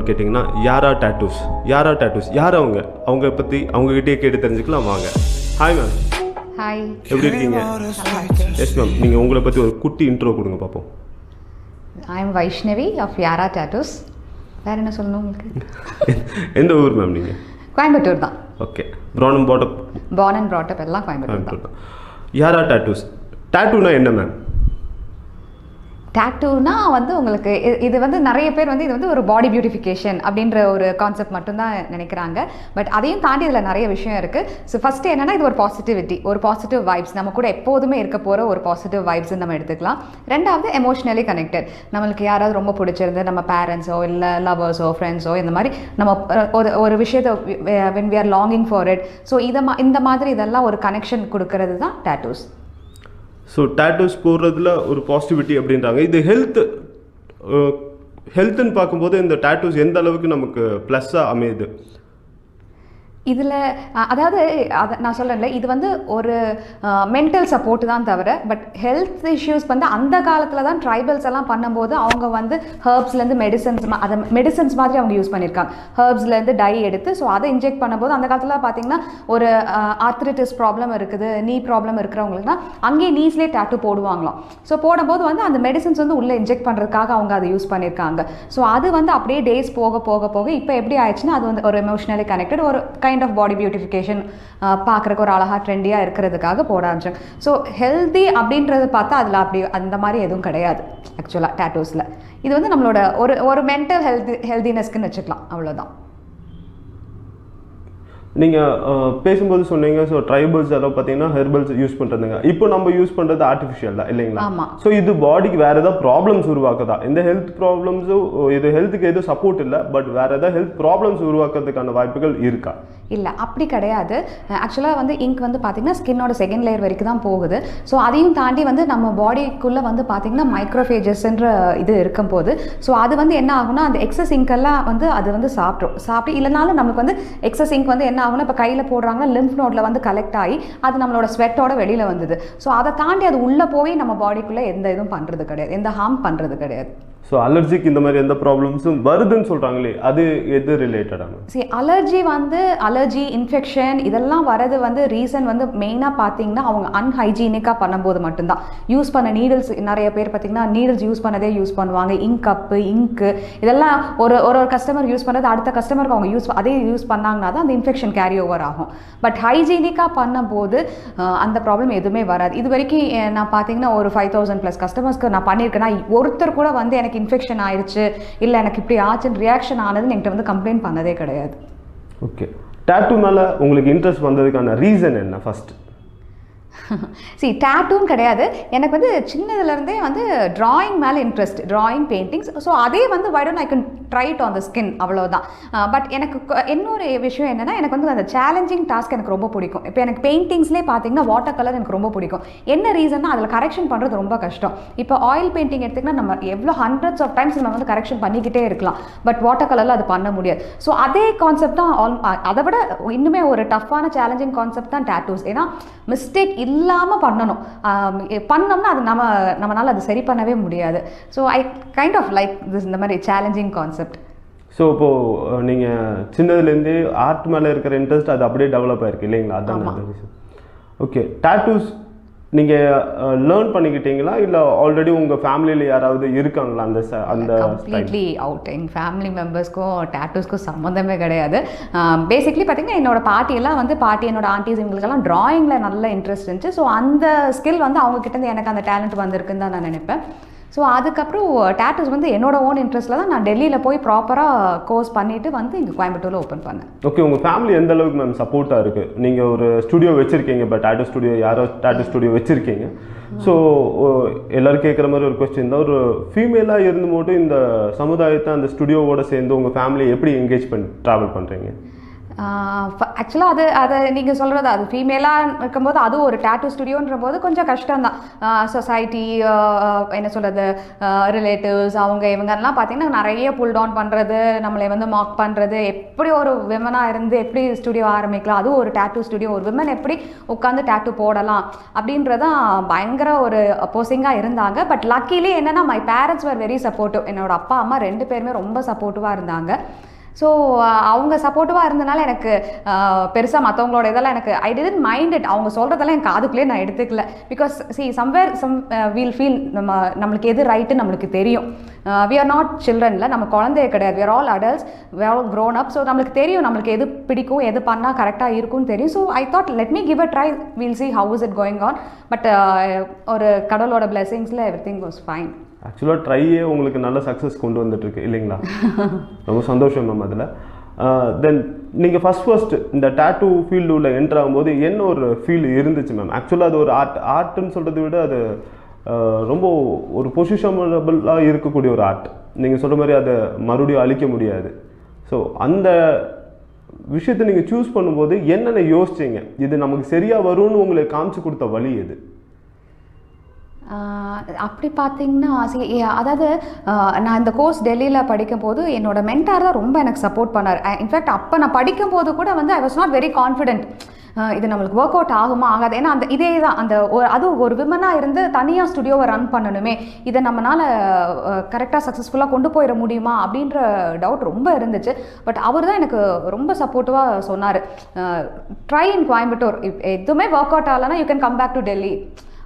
கேட்டிங்கன்னா யாரா டேட்டூஸ் யார் அவங்க பற்றி அவங்ககிட்டயே கேட்டு தெரிஞ்சுக்கலாம் வாங்க. Hi ma'am. ஹாய், எப்படி இருக்கீங்க? எஸ் மேம், நீங்கள் உங்களை பற்றி ஒரு குட்டி இன்ட்ரோ கொடுங்க பார்ப்போம். ஐ எம் வைஷ்ணவி ஆஃப் யாரா டேட்டூஸ். வேறு என்ன சொல்லணும் உங்களுக்கு? எந்த ஊர் மேம் நீங்கள்? கோயம்புத்தூர் தான். Okay. born and brought up எல்லாம் கோயம்புத்தூர் தான். யாரா டேட்டூஸ், டேட்டூனா என்ன மேம்? டேட்டூனா வந்து உங்களுக்கு இது வந்து நிறைய பேர் வந்து இது வந்து ஒரு பாடி பியூட்டிஃபிகேஷன் அப்படின்ற ஒரு கான்செப்ட் மட்டும்தான் நினைக்கிறாங்க. பட் அதையும் தாண்டி இதில் நிறைய விஷயம் இருக்குது. ஸோ ஃபஸ்ட்டு என்னென்னா இது ஒரு பாசிட்டிவிட்டி, ஒரு பாசிட்டிவ் வைப்ஸ், நம்ம கூட எப்போதுமே இருக்க போகிற ஒரு பாசிட்டிவ் வைப்ஸ்ன்னு நம்ம எடுத்துக்கலாம். ரெண்டாவது எமோஷ்னலி கனெக்டட். நம்மளுக்கு யாராவது ரொம்ப பிடிச்சிருந்து நம்ம பேரண்ட்ஸோ இல்லை லவர்ஸோ ஃப்ரெண்ட்ஸோ இந்த மாதிரி நம்ம ஒரு விஷயத்தை when we are longing for it, so இந்த மாதிரி இதெல்லாம் ஒரு கனெக்ஷன் கொடுக்கறது தான் டேட்டூஸ். ஸோ டேட்டூஸ் போடுறதுல ஒரு பாசிட்டிவிட்டி அப்படின்றாங்க. இது ஹெல்த்துன்னு பார்க்கும்போது இந்த டேட்டூஸ் எந்த அளவுக்கு நமக்கு ப்ளஸ்ஸாக அமையுது? இதில் அதாவது நான் சொல்கிறேன்ல, இது வந்து ஒரு மென்டல் சப்போர்ட் தான் தவிர, பட் ஹெல்த் இஷ்யூஸ் வந்து அந்த காலத்தில் தான் ட்ரைபல்ஸ் எல்லாம் பண்ணும்போது அவங்க வந்து ஹர்ப்ஸ்லேருந்து மெடிசன்ஸ் மாதிரி அவங்க யூஸ் பண்ணியிருக்காங்க. ஹர்ப்ஸ்லேருந்து டை எடுத்து ஸோ அதை இன்ஜெக்ட் பண்ணும்போது அந்த காலத்தில் பார்த்தீங்கன்னா ஒரு ஆர்த்ரிட்டிஸ் ப்ராப்ளம் இருக்குது, நீ ப்ராப்ளம் இருக்கிறவங்களுக்குனா அங்கேயே நீஸ்லேயே டேட்டூ போடுவாங்களாம். ஸோ போடும்போது வந்து அந்த மெடிசன்ஸ் வந்து உள்ளே இன்ஜெக்ட் பண்ணுறதுக்காக அவங்க அதை யூஸ் பண்ணியிருக்காங்க. ஸோ அது வந்து அப்படியே டேஸ் போக போக போக இப்போ எப்படி ஆயிடுச்சுன்னா அது வந்து ஒரு எமோஷ்னலி கனெக்டட் ஒரு கைண்ட் ஆஃப் பாடி பியூட்டிஃபிகேஷன், பார்க்குறக்கு ஒரு அழகாக ட்ரெண்டியாக இருக்கிறதுக்காக போட ஆரம்பிச்சாங்க. ஸோ ஹெல்தி அப்படின்றது பார்த்தா அதில் அப்படி அந்த மாதிரி எதுவும் கிடையாது. ஆக்சுவலாக டேட்டூஸில் இது வந்து நம்மளோட ஒரு மென்டல் ஹெல்தினஸ்க்குன்னு வச்சுக்கலாம், அவ்வளோதான். நீங்கள் பேசும்போது சொன்னீங்க ஸோ ட்ரைபல்ஸ் எல்லாம் பார்த்தீங்கன்னா ஹெர்பல்ஸ் யூஸ் பண்ணுறதுங்க. இப்போ நம்ம யூஸ் பண்ணுறது ஆர்டிஃபிஷியல் தான் இல்லைங்களா? ஆமாம். ஸோ இது பாடிக்கு வேறு ஏதாவது ப்ராப்ளம்ஸ் உருவாக்குதா? இந்த ஹெல்த் ப்ராப்ளம்ஸும் இது ஹெல்த்துக்கு எதுவும் சப்போர்ட் இல்லை, பட் வேறு ஏதாவது ஹெல்த் ப்ராப்ளம்ஸ் உருவாக்குறதுக்கான வாய்ப்புகள் இருக்கா? இல்லை, அப்படி கிடையாது. ஆக்சுவலாக வந்து இங்க் வந்து பார்த்திங்கன்னா ஸ்கின்னோட செகண்ட் லேயர் வரைக்கும் தான் போகுது. ஸோ அதையும் தாண்டி வந்து நம்ம பாடிக்குள்ளே வந்து பார்த்திங்கன்னா மைக்ரோஃபேஜஸ்ன்ற இது இருக்கும் போது ஸோ அது வந்து என்ன ஆகுனா அந்த எக்ஸஸ் இங்கெல்லாம் வந்து அது வந்து சாப்பிட்டு இல்லைனாலும் நமக்கு வந்து எக்ஸஸ் இங்க் வந்து என்ன ஆகுனா இப்போ கையில் போடுறாங்கன்னா லிம்ஃப் நோடில் வந்து கலெக்ட் ஆகி அது நம்மளோட ஸ்வெட்டோட வெளியில் வந்தது. ஸோ அதை தாண்டி அது உள்ளே போய் நம்ம பாடிக்குள்ளே எந்த இதுவும் பண்ணுறது கிடையாது, எந்த ஹார்ம் பண்ணுறது கிடையாது. ஸோ அலர்ஜிக் இந்த மாதிரி எந்த ப்ராப்ளம்ஸும் வருதுன்னு சொல்கிறாங்களே, அது எது ரிலேட்டடான? சரி, அலர்ஜி இன்ஃபெக்ஷன் இதெல்லாம் வரது வந்து ரீசன் வந்து மெயினாக பார்த்தீங்கன்னா அவங்க அன்ஹைஜீனிக்காக பண்ணும்போது மட்டும்தான். யூஸ் பண்ண நீடில்ஸ், நிறைய பேர் பார்த்தீங்கன்னா நீடில்ஸ் யூஸ் பண்ணதே யூஸ் பண்ணுவாங்க. இங்கு இதெல்லாம் ஒரு கஸ்டமர் யூஸ் பண்ணுறது அடுத்த கஸ்டமருக்கு அவங்க அதே யூஸ் பண்ணாங்கன்னா தான் அந்த இன்ஃபெக்ஷன் கேரி ஓவர் ஆகும். பட் ஹைஜீனிக்காக பண்ணும்போது அந்த ப்ராப்ளம் எதுவுமே வராது. இது வரைக்கும் நான் பார்த்தீங்கன்னா ஒரு 5000+ கஸ்டமர்ஸ்க்கு நான் பண்ணியிருக்கேன்னா ஒருத்தர் கூட வந்து எனக்கு இன்ஃபெக்ஷன் ஆயிடுச்சு இல்லை எனக்கு இப்படி ஆச்சுன்னு ரியாக்ஷன் ஆனதுன்னு என்கிட்ட வந்து கம்ப்ளைண்ட் பண்ணதே கிடையாது. ஓகே. டேட்டூ மேலே உங்களுக்கு இன்ட்ரெஸ்ட் வந்ததுக்கான ரீசன் என்ன ஃபர்ஸ்ட்? சரி, டேட்டூன்னு கிடையாது, எனக்கு வந்து சின்னதுலேருந்தே வந்து ட்ராயிங் மேலே இன்ட்ரெஸ்ட், ட்ராயிங், பெயிண்டிங்ஸ். ஸோ அதே வந்து why don't I can try it on the skin, அவ்வளோதான். பட் எனக்கு இன்னொரு விஷயம் என்னென்னா எனக்கு வந்து அந்த சேலஞ்சிங் டாஸ்க் எனக்கு ரொம்ப பிடிக்கும். இப்போ எனக்கு பெயிண்டிங்ஸ்லேயே பார்த்தீங்கன்னா வாட்டர் கலர் எனக்கு ரொம்ப பிடிக்கும். என்ன ரீசன்னா அதில் கரெக்ஷன் பண்ணுறது ரொம்ப கஷ்டம். இப்போ ஆயில் பெயிண்டிங் எடுத்திங்கன்னா நம்ம எவ்வளோ ஹண்ட்ரட்ஸ் ஆஃப் டைம்ஸ் நம்ம வந்து கரெக்ஷன் பண்ணிக்கிட்டே இருக்கலாம், பட் வாட்டர் கலரில் அது பண்ண முடியாது. ஸோ அதே கான்செப்ட் தான் அதை விட இன்னுமே ஒரு டஃப்பான சேலஞ்சிங் கான்செப்ட் தான் டேட்டூஸ். ஏன்னா மிஸ்டேக் இல்லாமல் பண்ணோம்னா அது நம்மளால் அது சரி பண்ணவே முடியாது. So I kind of like this, இந்த மாதிரி சேலஞ்சிங் கான்செப்ட். ஸோ இப்போது நீங்கள் சின்னதுலேருந்தே ஆர்ட் மேலே இருக்கிற இன்ட்ரெஸ்ட் அது அப்படியே டெவலப் ஆகிருக்கு இல்லைங்களா? அதான். ஓகே. டேட்டூஸ் நீங்கள் லேர்ன் பண்ணிக்கிட்டீங்களா இல்லை ஆல்ரெடி உங்கள் ஃபேமிலியில் யாராவது இருக்காங்களா அந்த கம்ப்ளீட்லி அவுட்? எங்கள் ஃபேமிலி மெம்பர்ஸ்க்கும் டேட்டூஸ்க்கும் சம்மந்தமே கிடையாது. பேசிக்லி பார்த்திங்கன்னா என்னோட பாட்டி என்னோட ஆண்டிஸ் இவங்களுக்கெல்லாம் ட்ராயிங்கில் நல்ல இன்ட்ரெஸ்ட் இருந்துச்சு. ஸோ அந்த ஸ்கில் வந்து அவங்கக்கிட்டேருந்து எனக்கு அந்த டேலண்ட் வந்திருக்குன்னு தான் நான் நினைப்பேன். ஸோ அதுக்கப்புறம் டேட்டூஸ் வந்து என்னோட ஓன் இன்ட்ரெஸ்ட்டில் தான் நான் டெல்லியில் போய் ப்ராப்பராக கோர்ஸ் பண்ணிவிட்டு வந்து இங்கே கோயம்புத்தூரில் ஓப்பன் பண்ணேன். ஓகே. உங்கள் ஃபேமிலி எந்த அளவுக்கு மேம் சப்போர்ட்டாக இருக்குது? நீங்கள் ஒரு ஸ்டுடியோ வச்சுருக்கீங்க, இப்போ டேட்டூ ஸ்டுடியோ டேட்டூ ஸ்டுடியோ வச்சுருக்கீங்க. ஸோ எல்லோரும் கேட்குற மாதிரி ஒரு கொஸ்டின் தான், ஒரு ஃபீமேலாக இருந்து மட்டும் இந்த சமுதாயத்தை அந்த ஸ்டுடியோவோட சேர்ந்து உங்கள் ஃபேமிலியை எப்படி என்கேஜ் ட்ராவல் பண்ணுறீங்க? ஆக்சுவலாக அதை நீங்கள் சொல்கிறது அது ஃபீமேலாக இருக்கும்போது அது ஒரு டேட்டூ ஸ்டுடியோன்ற போது கொஞ்சம் கஷ்டம்தான். சொசைட்டி என்ன சொல்கிறது, ரிலேட்டிவ்ஸ் அவங்க இவங்கெல்லாம் பார்த்திங்கன்னா நிறைய புல் டவுன் பண்ணுறது, நம்மளை வந்து மாக் பண்ணுறது, எப்படி ஒரு விமனாக இருந்து எப்படி ஸ்டுடியோ ஆரம்பிக்கலாம், அதுவும் ஒரு டேட்டூ ஸ்டுடியோ, ஒரு விமன் எப்படி உட்காந்து டேட்டூ போடலாம் அப்படின்றதான் பயங்கர ஒரு அப்போசிங்காக இருந்தாங்க. பட் லக்கிலி என்னென்னா my parents were very supportive. என்னோட அப்பா அம்மா 2 பேருமே ரொம்ப சப்போர்ட்டிவாக இருந்தாங்க. ஸோ அவங்க சப்போர்ட்டிவாக இருந்தனால எனக்கு பெருசாக மற்றவங்களோட இதெல்லாம் எனக்கு ஐ டிடன்ட் மைண்ட் இட். அவங்க சொல்கிறதெல்லாம் என் காதுக்குள்ளே நான் எடுத்துக்கல. பிகாஸ் சம்வேர் வீல் ஃபீல் நம்மளுக்கு எது ரைட்டு நம்மளுக்கு தெரியும். வி ஆர் நாட் சில்ட்ரனில், நம்ம குழந்தைய கிடையாது, we are all adults, we are all grown up. So நம்மளுக்கு தெரியும் நம்மளுக்கு எது பிடிக்கும், எது பண்ணால் கரெக்டாக இருக்கும்னு தெரியும். So I thought let me give a try, we'll see how is it going on. But ஒரு கடவுளோட பிளெஸிங்ஸில் எவ்ரிதிங் வாஸ் ஃபைன். ஆக்சுவலாக ட்ரையே உங்களுக்கு நல்ல சக்ஸஸ் கொண்டு வந்துட்டுருக்கு இல்லைங்களா? ரொம்ப சந்தோஷம் மேம். அதில் தென் நீங்கள் ஃபஸ்ட் இந்த டேட்டூ ஃபீல்டு உள்ள என்ட்ரு ஆகும்போது என்ன ஒரு ஃபீல் இருந்துச்சு மேம்? ஆக்சுவலாக அது ஒரு ஆர்ட்னு சொல்கிறத விட அது ரொம்ப ஒரு பொசிஷனபிளாக இருக்கக்கூடிய ஒரு ஆர்ட். நீங்கள் சொல்கிற மாதிரி அதை மறுபடியும் அழிக்க முடியாது. ஸோ அந்த விஷயத்தை நீங்கள் சூஸ் பண்ணும்போது என்னென்ன யோசிச்சிங்க? இது நமக்கு சரியாக வரும்னு உங்களுக்கு காமிச்சு கொடுத்த வழி எது? அப்படி பார்த்தீங்கன்னா அதாவது நான் இந்த கோர்ஸ் டெல்லியில் படிக்கும் போது என்னோட மென்டார் தான் ரொம்ப எனக்கு சப்போர்ட் பண்ணார். இன்ஃபேக்ட் அப்போ நான் படிக்கும் போது கூட வந்து I was not very confident இது நம்மளுக்கு ஒர்க் அவுட் ஆகுமா ஆகாது. ஏன்னா அந்த இதே தான் அந்த அது ஒரு விமனாக இருந்து தனியாக ஸ்டுடியோவை ரன் பண்ணணுமே, இதை நம்மளால் கரெக்டாக சக்ஸஸ்ஃபுல்லாக கொண்டு போயிட முடியுமா அப்படின்ற டவுட் ரொம்ப இருந்துச்சு. பட் அவர் தான் எனக்கு ரொம்ப சப்போர்ட்டிவாக சொன்னார், ட்ரை இன் கோயம்புத்தூர், எதுவுமே ஒர்க் அவுட் ஆகலைன்னா you can come back to Delhi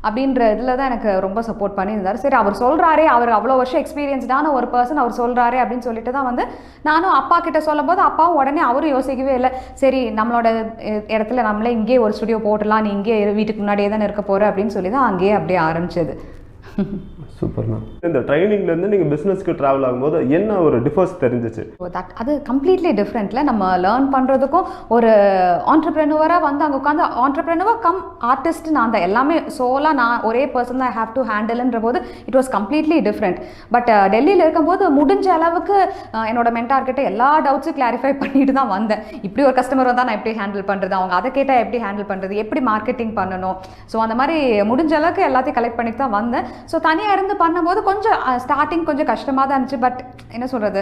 அப்படின்ற இதில் தான் எனக்கு ரொம்ப சப்போர்ட் பண்ணியிருந்தார். சரி அவர் சொல்கிறாரே, அவர் அவ்வளோ வருஷம் எக்ஸ்பீரியன்ஸ்டான ஒரு பர்சன், அவர் சொல்கிறாரே அப்படின்னு சொல்லிட்டு தான் வந்து நானும் அப்பா கிட்ட சொல்லும் போது அப்பாவும் உடனே அவரும் யோசிக்கவே இல்லை, சரி நம்மளோட இடத்துல நம்மளே இங்கேயே ஒரு ஸ்டுடியோ போட்டுடலாம், நீ இங்கே வீட்டுக்கு முன்னாடியே தானே இருக்க போகிற அப்படின்னு சொல்லி தான் அங்கேயே அப்படியே ஆரம்பிச்சது. Super ma'am. இந்த ட்ரைனிங்லேருந்து நீங்கள் பிஸ்னஸ்க்கு ட்ராவல் ஆகும்போது என்ன ஒரு டிஃபரன்ஸ் தெரிஞ்சிச்சு? அது கம்ப்ளீட்லி டிஃப்ரெண்ட்ல நம்ம லேர்ன் பண்ணுறதுக்கும் ஒரு ஆண்டர்ப்ரெனுவராக வந்து அங்கே உட்காந்து ஆண்டர்ப்ரெனுவர் கம் ஆர்டிஸ்ட் நான் தான் எல்லாமே சோலாக நான் ஒரே பர்சன் தான் ஹேவ் டு ஹேண்டில்ன்ற போது it was completely different. But டெல்லியில் இருக்கும்போது முடிஞ்ச அளவுக்கு என்னோட மென்டார்கிட்ட எல்லா டவுட்ஸும் கிளாரிஃபை பண்ணிட்டு தான் வந்தேன். இப்படி ஒரு கஸ்டமர் வந்தால் நான் எப்படி ஹேண்டில் பண்ணுறது, அவங்க அதை கேட்டால் எப்படி ஹேண்டில் பண்ணுறது, எப்படி மார்க்கெட்டிங் பண்ணணும், ஸோ அந்த மாதிரி முடிஞ்ச அளவுக்கு எல்லாத்தையும் கலெக்ட் பண்ணிட்டு தான் வந்தேன். ஸோ தனியாக இருந்து பண்ணும்போது கொஞ்சம் ஸ்டார்டிங் கொஞ்சம் கஷ்டமாக தான் இருந்துச்சு. பட் என்ன சொல்கிறது,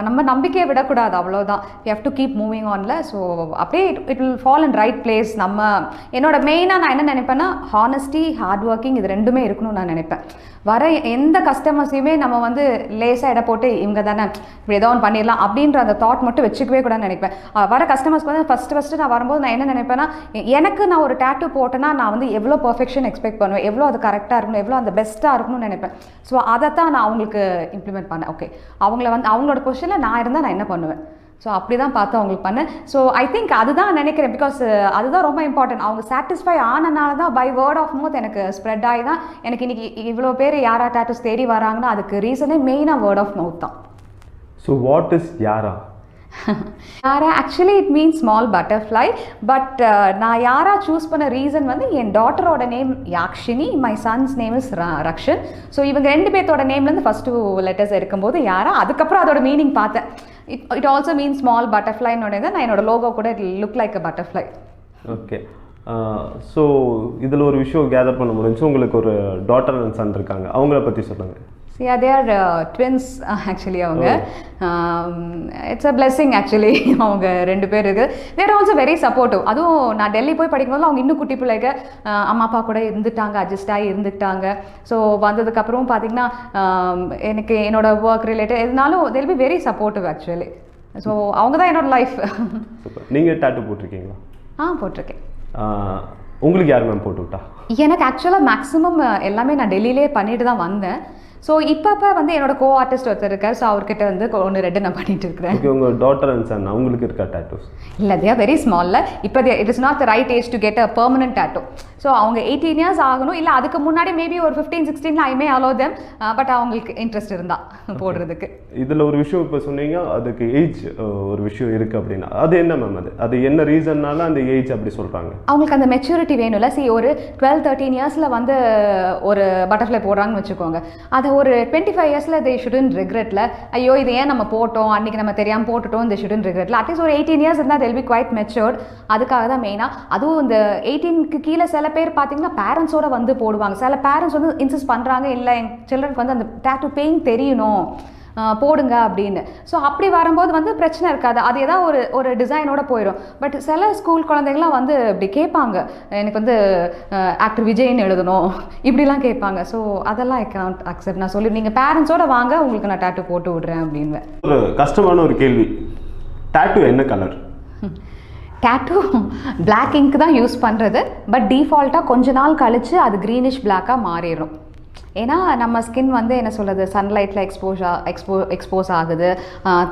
நம்ம நம்பிக்கையை விடக்கூடாது, அவ்வளோதான். You have to keep moving ஆன்ல. ஸோ அப்படியே it will fall in right place. என்னோட மெயினாக நான் என்ன நினைப்பேன்னா ஹானஸ்டி, ஹார்ட் ஒர்க்கிங், இது ரெண்டுமே இருக்கணும்னு நான் நினைப்பேன். வர எந்த கஸ்டமர்ஸையுமே நம்ம வந்து லேசாக இட போட்டு இவங்க தானே இப்படி ஏதோ ஒன்று பண்ணிடலாம் அப்படின்ற அந்த தாட் மட்டும் வச்சுக்கவே கூடாதுன்னு நினைப்பேன். வர கஸ்டமர்ஸ்க்கு வந்து ஃபஸ்ட்டு நான் வரும்போது நான் என்ன நினைப்பேன்னா, எனக்கு நான் ஒரு டேட்டூ போட்டேன்னா நான் வந்து எவ்வளோ பர்ஃபெக்ஷன் எக்ஸ்பெக்ட் பண்ணுவேன், எவ்வளோ அது கரெக்டாக இருக்கணும், எவ்வளோ அந்த பெஸ்ட்டாக இருக்கணும்னு நினைப்பேன். ஸோ அதை தான் நான் அவங்களுக்கு இம்ப்ளிமெண்ட் பண்ணேன். ஓகே, அவங்கள வந்து அவங்களோட பொசிஷனில் நான் இருந்தால் நான் என்ன பண்ணுவேன், ஸோ அப்படி தான் பார்த்து அவங்களுக்கு பண்ணேன். ஸோ ஐ திங்க் அதுதான் நினைக்கிறேன். பிகாஸ் அதுதான் ரொம்ப இம்பார்ட்டன்ட். அவங்க சாட்டிஸ்ஃபை ஆனனால தான் பை வேர்ட் ஆஃப் மவுத் எனக்கு ஸ்ப்ரெட் ஆகி தான் எனக்கு இன்றைக்கி இவ்வளோ பேர் யாரா டேட்டூஸ் தேடி வராங்கன்னா அதுக்கு ரீசனே மெயினாக வேர்ட் ஆஃப் மவுத் தான். So what is Yara? Yara actually it means small butterfly. But நான் யாரா சூஸ் பண்ண ரீசன் வந்து என் டாட்டரோட name Yakshini, my son's name is Rakshan. So இவங்க 2 பேர்த்தோட நேம்லேருந்து ஃபஸ்ட்டு லெட்டர்ஸ் இருக்கும்போது யாரா, அதுக்கப்புறம் அதோட மீனிங் பார்த்தேன். இட் ஆல்சோ மீன் ஸ்மால் பட்டர்ஃப்ளைன்னு தான். நான் என்னோட லோகோ கூட it look like a butterfly. Okay, so இதில் ஒரு விஷயம் கேதர் பண்ண முடிஞ்சு. உங்களுக்கு ஒரு டாட்டர் அண்ட் சன் இருக்காங்க, அவங்கள பற்றி சொல்லுங்கள். Yeah, they are twins actually. அவங்க இட்ஸ் அ பிளெஸிங் ஆக்சுவலி. அவங்க 2 பேர் இருக்குது. தேர் ஆல்சோ வெரி சப்போர்ட்டிவ். அதுவும் நான் டெல்லி போய் படிக்கும்போது அவங்க இன்னும் குட்டி பிள்ளைங்க அம்மா அப்பா கூட இருந்துட்டாங்க, அட்ஜஸ்ட் ஆகி இருந்துட்டாங்க. ஸோ வந்ததுக்கப்புறம் பார்த்தீங்கன்னா எனக்கு என்னோட ஒர்க் ரிலேட்டட் எதுனாலும் they'll be very supportive actually. So அவங்க தான் என்னோட லைஃப். நீங்கள் டாட்டூ போட்டிருக்கீங்களா? போட்டிருக்கேன். உங்களுக்கு யார் மேம் போட்டு விட்டா? எனக்கு ஆக்சுவலாக மேக்ஸிமம் எல்லாமே நான் டெல்லியிலே பண்ணிட்டு தான் வந்தேன். ஸோ இப்போ வந்து என்னோட கோ ஆர்டிஸ்ட் ஒருத்தர் இருக்கார். ஸோ அவர்கிட்ட வந்து 1-2 நான் பண்ணிட்டு இருக்கிறேன். ஓகே, உங்கள் டாட்டர் அண்ட் சன் அவங்களுக்கு இருக்கா டேட்டூஸ்? இல்லை, தே ஆர் வெரி ஸ்மால்ல. இப்போ it is not the right age to get a permanent tattoo. So அவங்க 18 இயர்ஸ் ஆகணும், இல்லை அதுக்கு முன்னாடி மேபி ஒரு 15-16 ஐ மே அலோ தெம், பட் அவங்களுக்கு இன்ட்ரெஸ்ட் இருந்தா போடுறதுக்கு. இதில் ஒரு விஷயம் இப்போ சொன்னீங்க, அதுக்கு ஏஜ் ஒரு விஷயம் இருக்குது அப்படின்னா அது என்ன மேம்? அது என்ன ரீசன்னால அந்த ஏஜ் அப்படி சொல்கிறாங்க? அவங்களுக்கு அந்த மெச்சூரிட்டி வேணும்ல. ஒரு 12-13 இயர்ஸில் வந்து ஒரு பட்டர்ஃப்ளை போடுறாங்கன்னு வச்சுக்கோங்க, அதை ஒரு 25 இயர்ஸில் தே ஷுடன் ரிக்ரெட்ல, ஐயோ இது ஏன் நம்ம போட்டோம், அன்றைக்கி நம்ம தெரியாமல் போட்டுட்டோம், தே ஷுடன் ரிக்ரெட்ல. அட்லீஸ்ட் ஒரு 18 இயர்ஸ் இருந்தால் தெல் பி குவைட் மெச்சூர்ட். அதுக்காக தான் மெயினாக. அதுவும் இந்த 18க்கு கீழே சில பேர் பார்த்தீங்கன்னா பேரண்ட்ஸோட வந்து போடுவாங்க. சில பேரண்ட்ஸ் வந்து இன்சிஸ்ட் பண்ணுறாங்க, இல்லை என் சில்ட்ரனுக்கு வந்து அந்த டேட்டூ பெயின் தெரியணும், போடுங்க அப்படின்னு. ஸோ அப்படி வரும்போது வந்து பிரச்சனை இருக்காது, அது ஏதாவது ஒரு டிசைனோட போயிடும். பட் சில ஸ்கூல் குழந்தைங்களாம் வந்து இப்படி கேட்பாங்க, எனக்கு வந்து ஆக்டர் விஜய்னு எழுதணும், இப்படிலாம் கேட்பாங்க. ஸோ அதெல்லாம் ஐ கான்ட் அக்செப்ட். நான் சொல்லி நீங்கள் பேரண்ட்ஸோட வாங்க, உங்களுக்கு நான் டேட்டூ போட்டு விடுறேன் அப்படின்னு. ஒரு கஷ்டமான ஒரு கேள்வி, டேட்டூ என்ன கலர்? டேட்டூ பிளாக் இங்க் தான் யூஸ் பண்ணுறது, பட் டிஃபால்ட்டாக கொஞ்ச நாள் கழித்து அது க்ரீனிஷ் பிளாக்காக மாறிடும். ஏன்னா நம்ம ஸ்கின் வந்து என்ன சொல்கிறது, சன்லைட்டில் எக்ஸ்போஸ் ஆகுது,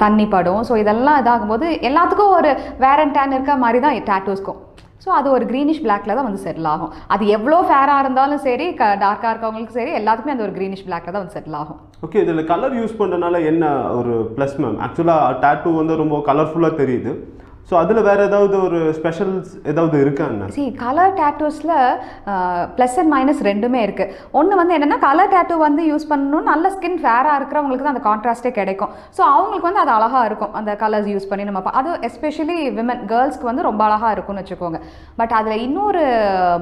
தண்ணி படும். ஸோ இதெல்லாம் இதாகும்போது எல்லாத்துக்கும் ஒரு வேர் அண்ட் டேன் இருக்க மாதிரி தான் டேட்டூஸ்க்கும். ஸோ அது ஒரு க்ரீனிஷ் பிளாக்ல தான் வந்து செட்டில் ஆகும். அது எவ்வளோ ஃபேராக இருந்தாலும் சரி, டார்க்காக இருக்கவங்களுக்கு சரி, எல்லாத்துக்குமே அந்த ஒரு க்ரீனிஷ் பிளாக்ல தான் வந்து செட்டில் ஆகும். ஓகே, இதில் கலர் யூஸ் பண்ணுறதுனால என்ன ஒரு ப்ளஸ் மேம்? ஆக்சுவலாக டேட்டூ வந்து ரொம்ப கலர்ஃபுல்லாக தெரியுது. ஸோ அதில் வேறு ஏதாவது ஒரு ஸ்பெஷல்ஸ் ஏதாவது இருக்காங்க? கலர் டேட்டூஸில் ப்ளஸ் அண்ட் மைனஸ் ரெண்டுமே இருக்குது. ஒன்று வந்து என்னென்னா, கலர் டேட்டூ வந்து யூஸ் பண்ணணும், நல்ல ஸ்கின் ஃபேராக இருக்கிறவங்களுக்கு தான் அந்த கான்ட்ராஸ்ட்டே கிடைக்கும். ஸோ அவங்களுக்கு வந்து அது அழகாக இருக்கும் அந்த கலர்ஸ் யூஸ் பண்ணி நம்ம அது எஸ்பெஷலி விமன் கேர்ள்ஸ்க்கு வந்து ரொம்ப அழகாக இருக்கும்னு வச்சுக்கோங்க. பட் அதில் இன்னொரு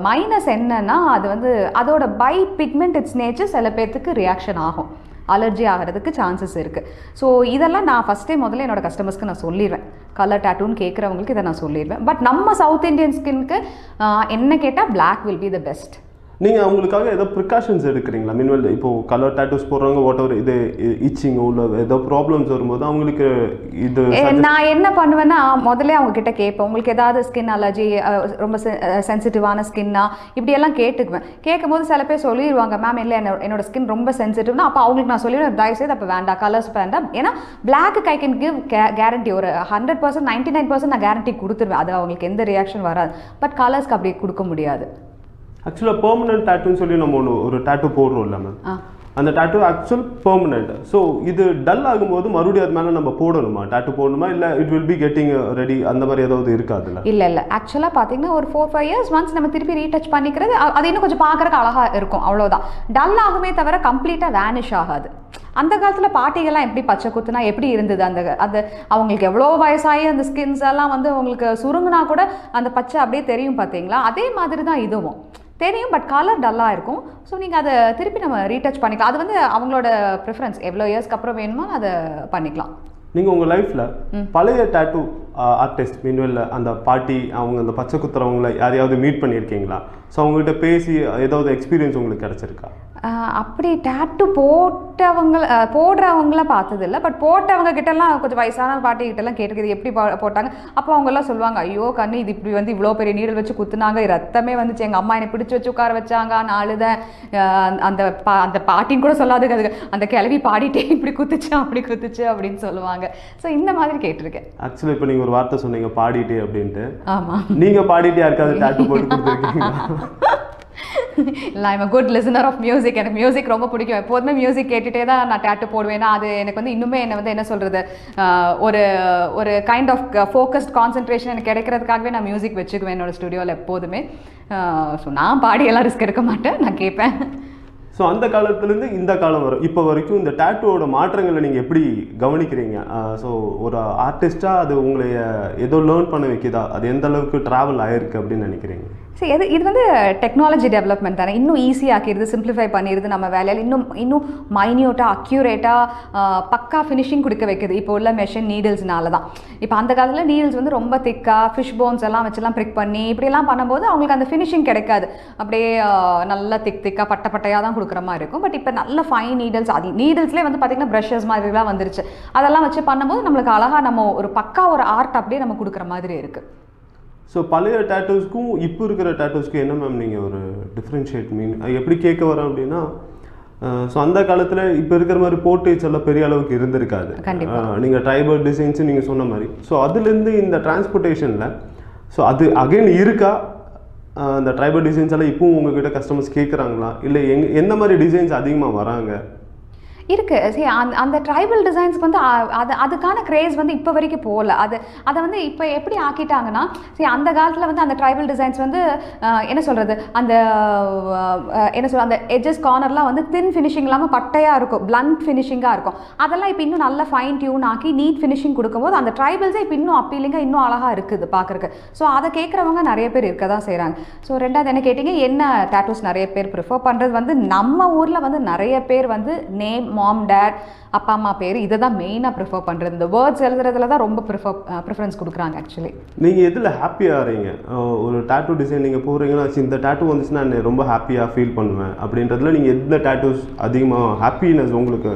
மைனஸ் என்னன்னா, அது வந்து அதோட பை பிக்மெண்ட் இட்ஸ் நேச்சர் சில பேர்த்துக்கு ரியாக்ஷன் ஆகும், அலர்ஜி ஆகிறதுக்கு சான்சஸ் இருக்குது. ஸோ இதெல்லாம் நான் ஃபஸ்ட்டே முதல்ல என்னோடய கஸ்டமர்ஸ்க்கு நான் சொல்லிடுவேன், கலர் டேட்டூன்னு கேட்குறவங்களுக்கு இதை நான் சொல்லிடுவேன். பட் நம்ம சவுத் இந்தியன் ஸ்கின்க்கு என்ன கேட்டால் black will be the best. நீங்கள் அவங்களுக்காக ஏதோ ப்ரிகாஷன்ஸ் எடுக்கிறீங்களா? மீன்வெல் இப்போது கலர் டேட்டூஸ் போடுறவங்க வாட் எவர் இது இச்சிங்கோ இல்லை ஏதோ ப்ராப்ளம்ஸ் வரும்போது அவங்களுக்கு இது நான் என்ன பண்ணுவேன்னா, முதல்ல அவங்க கிட்ட கேட்பேன், உங்களுக்கு ஏதாவது ஸ்கின் அலர்ஜி, ரொம்ப சென்சிட்டிவான ஸ்கின்னா, இப்படியெல்லாம் கேட்டுக்குவேன். கேட்கும்போது சில பேர் சொல்லிடுவாங்க, மேம் இல்லை என்னோட ஸ்கின் ரொம்ப சென்சிட்டிவ்னா, அப்போ அவங்களுக்கு நான் சொல்லிடுவேன், தயவுசெய்து அப்போ வேண்டாம், கலர்ஸ் வேண்டாம். ஏன்னா black I can give guarantee, ஒரு 100%, 99% நான் கேரண்டி கொடுத்துருவேன், அது அவங்களுக்கு எந்த ரியாக்ஷன் வராது. பட் கலர்ஸ்க்கு அப்படி கொடுக்க முடியாது. ஆக்சுவலாக பெர்மனன்ட் டேட்டூன்னு சொல்லி நம்ம ஒரு டேட்டூ போடுறோம் இல்லை மேம், அந்த டேட்டூ ஆக்சுவல் பெர்மனன்ட். ஸோ இது டல் ஆகும்போது மறுபடியும் அது மேலே நம்ம போடணுமா, டேட்டூ போடணுமா, இல்லை it will be getting ready அந்த மாதிரி ஏதாவது இருக்காதுல்ல? இல்லை ஆக்சுவலாக பார்த்தீங்கன்னா ஒரு 4-5 இயர்ஸ் ஒன்ஸ் நம்ம திருப்பி ரீடச் பண்ணிக்கிறது, அது இன்னும் கொஞ்சம் பார்க்குறக்கு அழகாக இருக்கும், அவ்வளோதான். டல் ஆகுமே தவிர கம்ப்ளீட்டாக வேனிஷ் ஆகாது. அந்த காலத்தில் பாட்டிகள்லாம் எப்படி பச்சை குத்துனா எப்படி இருந்தது, அது அவங்களுக்கு எவ்வளோ வயசாகி அந்த ஸ்கின்ஸ் எல்லாம் வந்து அவங்களுக்கு சுருங்குனா கூட அந்த பச்சை அப்படியே தெரியும் பார்த்தீங்களா, அதே மாதிரி தான் இதுவும் தெரியும். பட் கலர் டல்லாக இருக்கும். ஸோ நீங்கள் அதை திருப்பி நம்ம ரீடச் பண்ணிக்கலாம். அது வந்து அவங்களோட ப்ரிஃபரன்ஸ், எவ்வளோ இயர்ஸ்க்கு அப்புறம் வேணுமோ அதை பண்ணிக்கலாம். நீங்கள் உங்கள் லைஃப்பில் பழைய டேட்டூ ஆர்டிஸ்ட் மீன்வெல்ல அந்த பாட்டி அவங்க அந்த பச்சை குத்துறவங்களை யாரையாவது மீட் பண்ணியிருக்கீங்களா? ஸோ அவங்ககிட்ட பேசி ஏதாவது எக்ஸ்பீரியன்ஸ் உங்களுக்கு கிடச்சிருக்கா? அப்படி டேட்டூ போடுறவங்கள பார்த்ததில்ல. பட் போட்டவங்க கிட்டலாம் கொஞ்சம் வயசான பாட்டி கிட்டலாம் கேட்டுக்கிறது எப்படி போட்டாங்க. அப்போ அவங்கெல்லாம் சொல்லுவாங்க, ஐயோ கண்ணு இது இப்படி வந்து இவ்வளோ பெரிய நீடல் வச்சு குத்துனாங்க, ரத்தமே வந்துச்சு, எங்கள் அம்மா என்னை பிடிச்சி வச்சு உட்கார வச்சாங்க, நான் அழுதேன். அந்த பாட்டின்னு கூட சொல்லாதுக்கு, அதுக்கு அந்த கிளவி பாடிட்டே இப்படி குத்துச்சு அப்படி குத்துச்சு அப்படின்னு சொல்லுவாங்க. ஸோ இந்த மாதிரி கேட்டிருக்கேன். ஆக்சுவலி இப்போ நீங்கள் ஒரு வார்த்தை சொன்னீங்க பாடிட்டே அப்படின்ட்டு. ஆமாம், நீங்கள் பாடிட்டே யாருக்காவது டேட்டூ போட்டு கொடுத்துருக்கீங்களா? இல்லை, I'm good listener of music. எனக்கு மியூசிக் ரொம்ப பிடிக்கும். எப்போதுமே மியூசிக் கேட்டுகிட்டே தான் நான் டேட்டூ போடுவேன்னா அது எனக்கு வந்து இன்னுமே என்னை வந்து என்ன சொல்கிறது, ஒரு கைண்ட் ஆஃப் ஃபோக்கஸ்ட் கான்சன்ட்ரேஷன் எனக்கு கிடைக்கிறதுக்காகவே நான் மியூசிக் வச்சுக்குவேன் என்னோடய ஸ்டுடியோவில் எப்போதுமே. ஸோ நான் பாடியெல்லாம் ரிஸ்க் எடுக்க மாட்டேன், நான் கேட்பேன். ஸோ அந்த காலத்துலேருந்து இந்த காலம் வரும் இப்போ வரைக்கும் இந்த டேட்டூவோட மாற்றங்களை நீங்கள் எப்படி கவனிக்கிறீங்க? ஸோ ஒரு ஆர்டிஸ்ட்டாக அது உங்களை ஏதோ லேர்ன் பண்ண வைக்குதா? அது எந்த அளவுக்கு ட்ராவல் ஆயிருக்கு அப்படின்னு நினைக்கிறீங்க? சரி, இது வந்து டெக்னாலஜி டெவலப்மெண்ட் தானே, இன்னும் ஈஸியாக்கிடுது, சிம்பிளிஃபை பண்ணிடுது நம்ம வேலையில். இன்னும் மைன்யூட்டாக அக்யூரேட்டாக பக்கா ஃபினிஷிங் கொடுக்க வைக்குது இப்போ உள்ள மெஷின் நீடில்ஸ்னால தான். இப்போ அந்த காலத்தில் நீடில்ஸ் வந்து ரொம்ப திக்காக ஃபிஷ் போன்ஸ் எல்லாம் வச்சுலாம் ப்ரிக் பண்ணி இப்படிலாம் பண்ணும்போது அவங்களுக்கு அந்த ஃபினிஷிங் கிடைக்காது, அப்படியே நல்லா திக்காக பட்டையாக தான் கொடுக்குற மாதிரி இருக்கும். பட் இப்போ நல்ல ஃபைன் நீடில்ஸ், அது நீடில்ஸ்லேயே வந்து பார்த்திங்கன்னா ப்ரஷஸ் மாதிரிலாம் வந்துருச்சு. அதெல்லாம் வச்சு பண்ணும்போது நம்மளுக்கு அழகாக நம்ம ஒரு பக்கா ஒரு ஆர்ட் அப்படியே நம்ம கொடுக்குற மாதிரி இருக்குது. ஸோ பழைய டேட்டூஸ்க்கும் இப்போ இருக்கிற டேட்டூஸ்க்கும் என்ன மேம் நீங்கள் ஒரு டிஃப்ரென்ஷியேட் எப்படி கேட்க வரோம் அப்படின்னா, ஸோ அந்த காலத்தில் இப்போ இருக்கிற மாதிரி போர்ட்ரேட்ஸ் எல்லாம் பெரிய அளவுக்கு இருந்திருக்காது. நீங்கள் ட்ரைபல் டிசைன்ஸு நீங்கள் சொன்ன மாதிரி. ஸோ அதுலேருந்து இந்த டிரான்ஸ்போர்ட்டேஷனில் ஸோ அது அகைன் இருக்கா அந்த ட்ரைபல் டிசைன்ஸ் எல்லாம் இப்போவும் உங்ககிட்ட கஸ்டமர்ஸ் கேட்குறாங்களா, இல்லை எந்த மாதிரி டிசைன்ஸ் அதிகமாக வராங்க? இருக்கு. சரி, அந்த ட்ரைபல் டிசைன்ஸ்க்கு வந்து அதுக்கான கிரேஸ் வந்து இப்போ வரைக்கும் போகல. அதை வந்து இப்போ எப்படி ஆக்கிட்டாங்கன்னா, சரி அந்த காலத்தில் வந்து அந்த ட்ரைபல் டிசைன்ஸ் வந்து என்ன சொல்கிறது, அந்த என்ன சொல்கிறது, அந்த எட்ஜஸ் கார்னர்லாம் வந்து தின் ஃபினிஷிங் இல்லாமல் பட்டையாக இருக்கும், பிளண்ட் ஃபினிஷிங்காக இருக்கும். அதெல்லாம் இப்போ இன்னும் நல்ல ஃபைன் டியூன் ஆக்கி நீட் ஃபினிஷிங் கொடுக்கும்போது அந்த ட்ரைபல்ஸே இப்போ இன்னும் அப்பீலிங்காக இன்னும் அழகாக இருக்குது பார்க்குறக்கு. ஸோ அதை கேட்குறவங்க நிறைய பேர் இருக்க தான் செய்கிறாங்க. ஸோ ரெண்டாவது என்ன கேட்டிங்க, என்ன டேட்டூஸ் நிறைய பேர் ப்ரிஃபர் பண்ணுறது வந்து நம்ம ஊரில் வந்து நிறைய பேர் வந்து நேம், மாம், டேட், அப்பா அம்மா பேர் இதை தான் மெயினாக ப்ரிஃபர் பண்ணுறது. இந்த வேர்ட்ஸ் எழுதுறதுல தான் ரொம்ப ப்ரிஃபரன்ஸ் கொடுக்குறாங்க. ஆக்சுவலி நீங்கள் எதில் ஹாப்பியாக ஆகிறீங்க? ஒரு டேட்டூ டிசைன் நீங்கள் போகிறீங்கன்னா, இந்த டேட்டூ வந்துச்சுன்னா நான் ரொம்ப ஹாப்பியாக ஃபீல் பண்ணுவேன் அப்படின்றதுல நீங்கள் எந்த டேட்டூஸ் அதிகமாக ஹாப்பினஸ் உங்களுக்கு,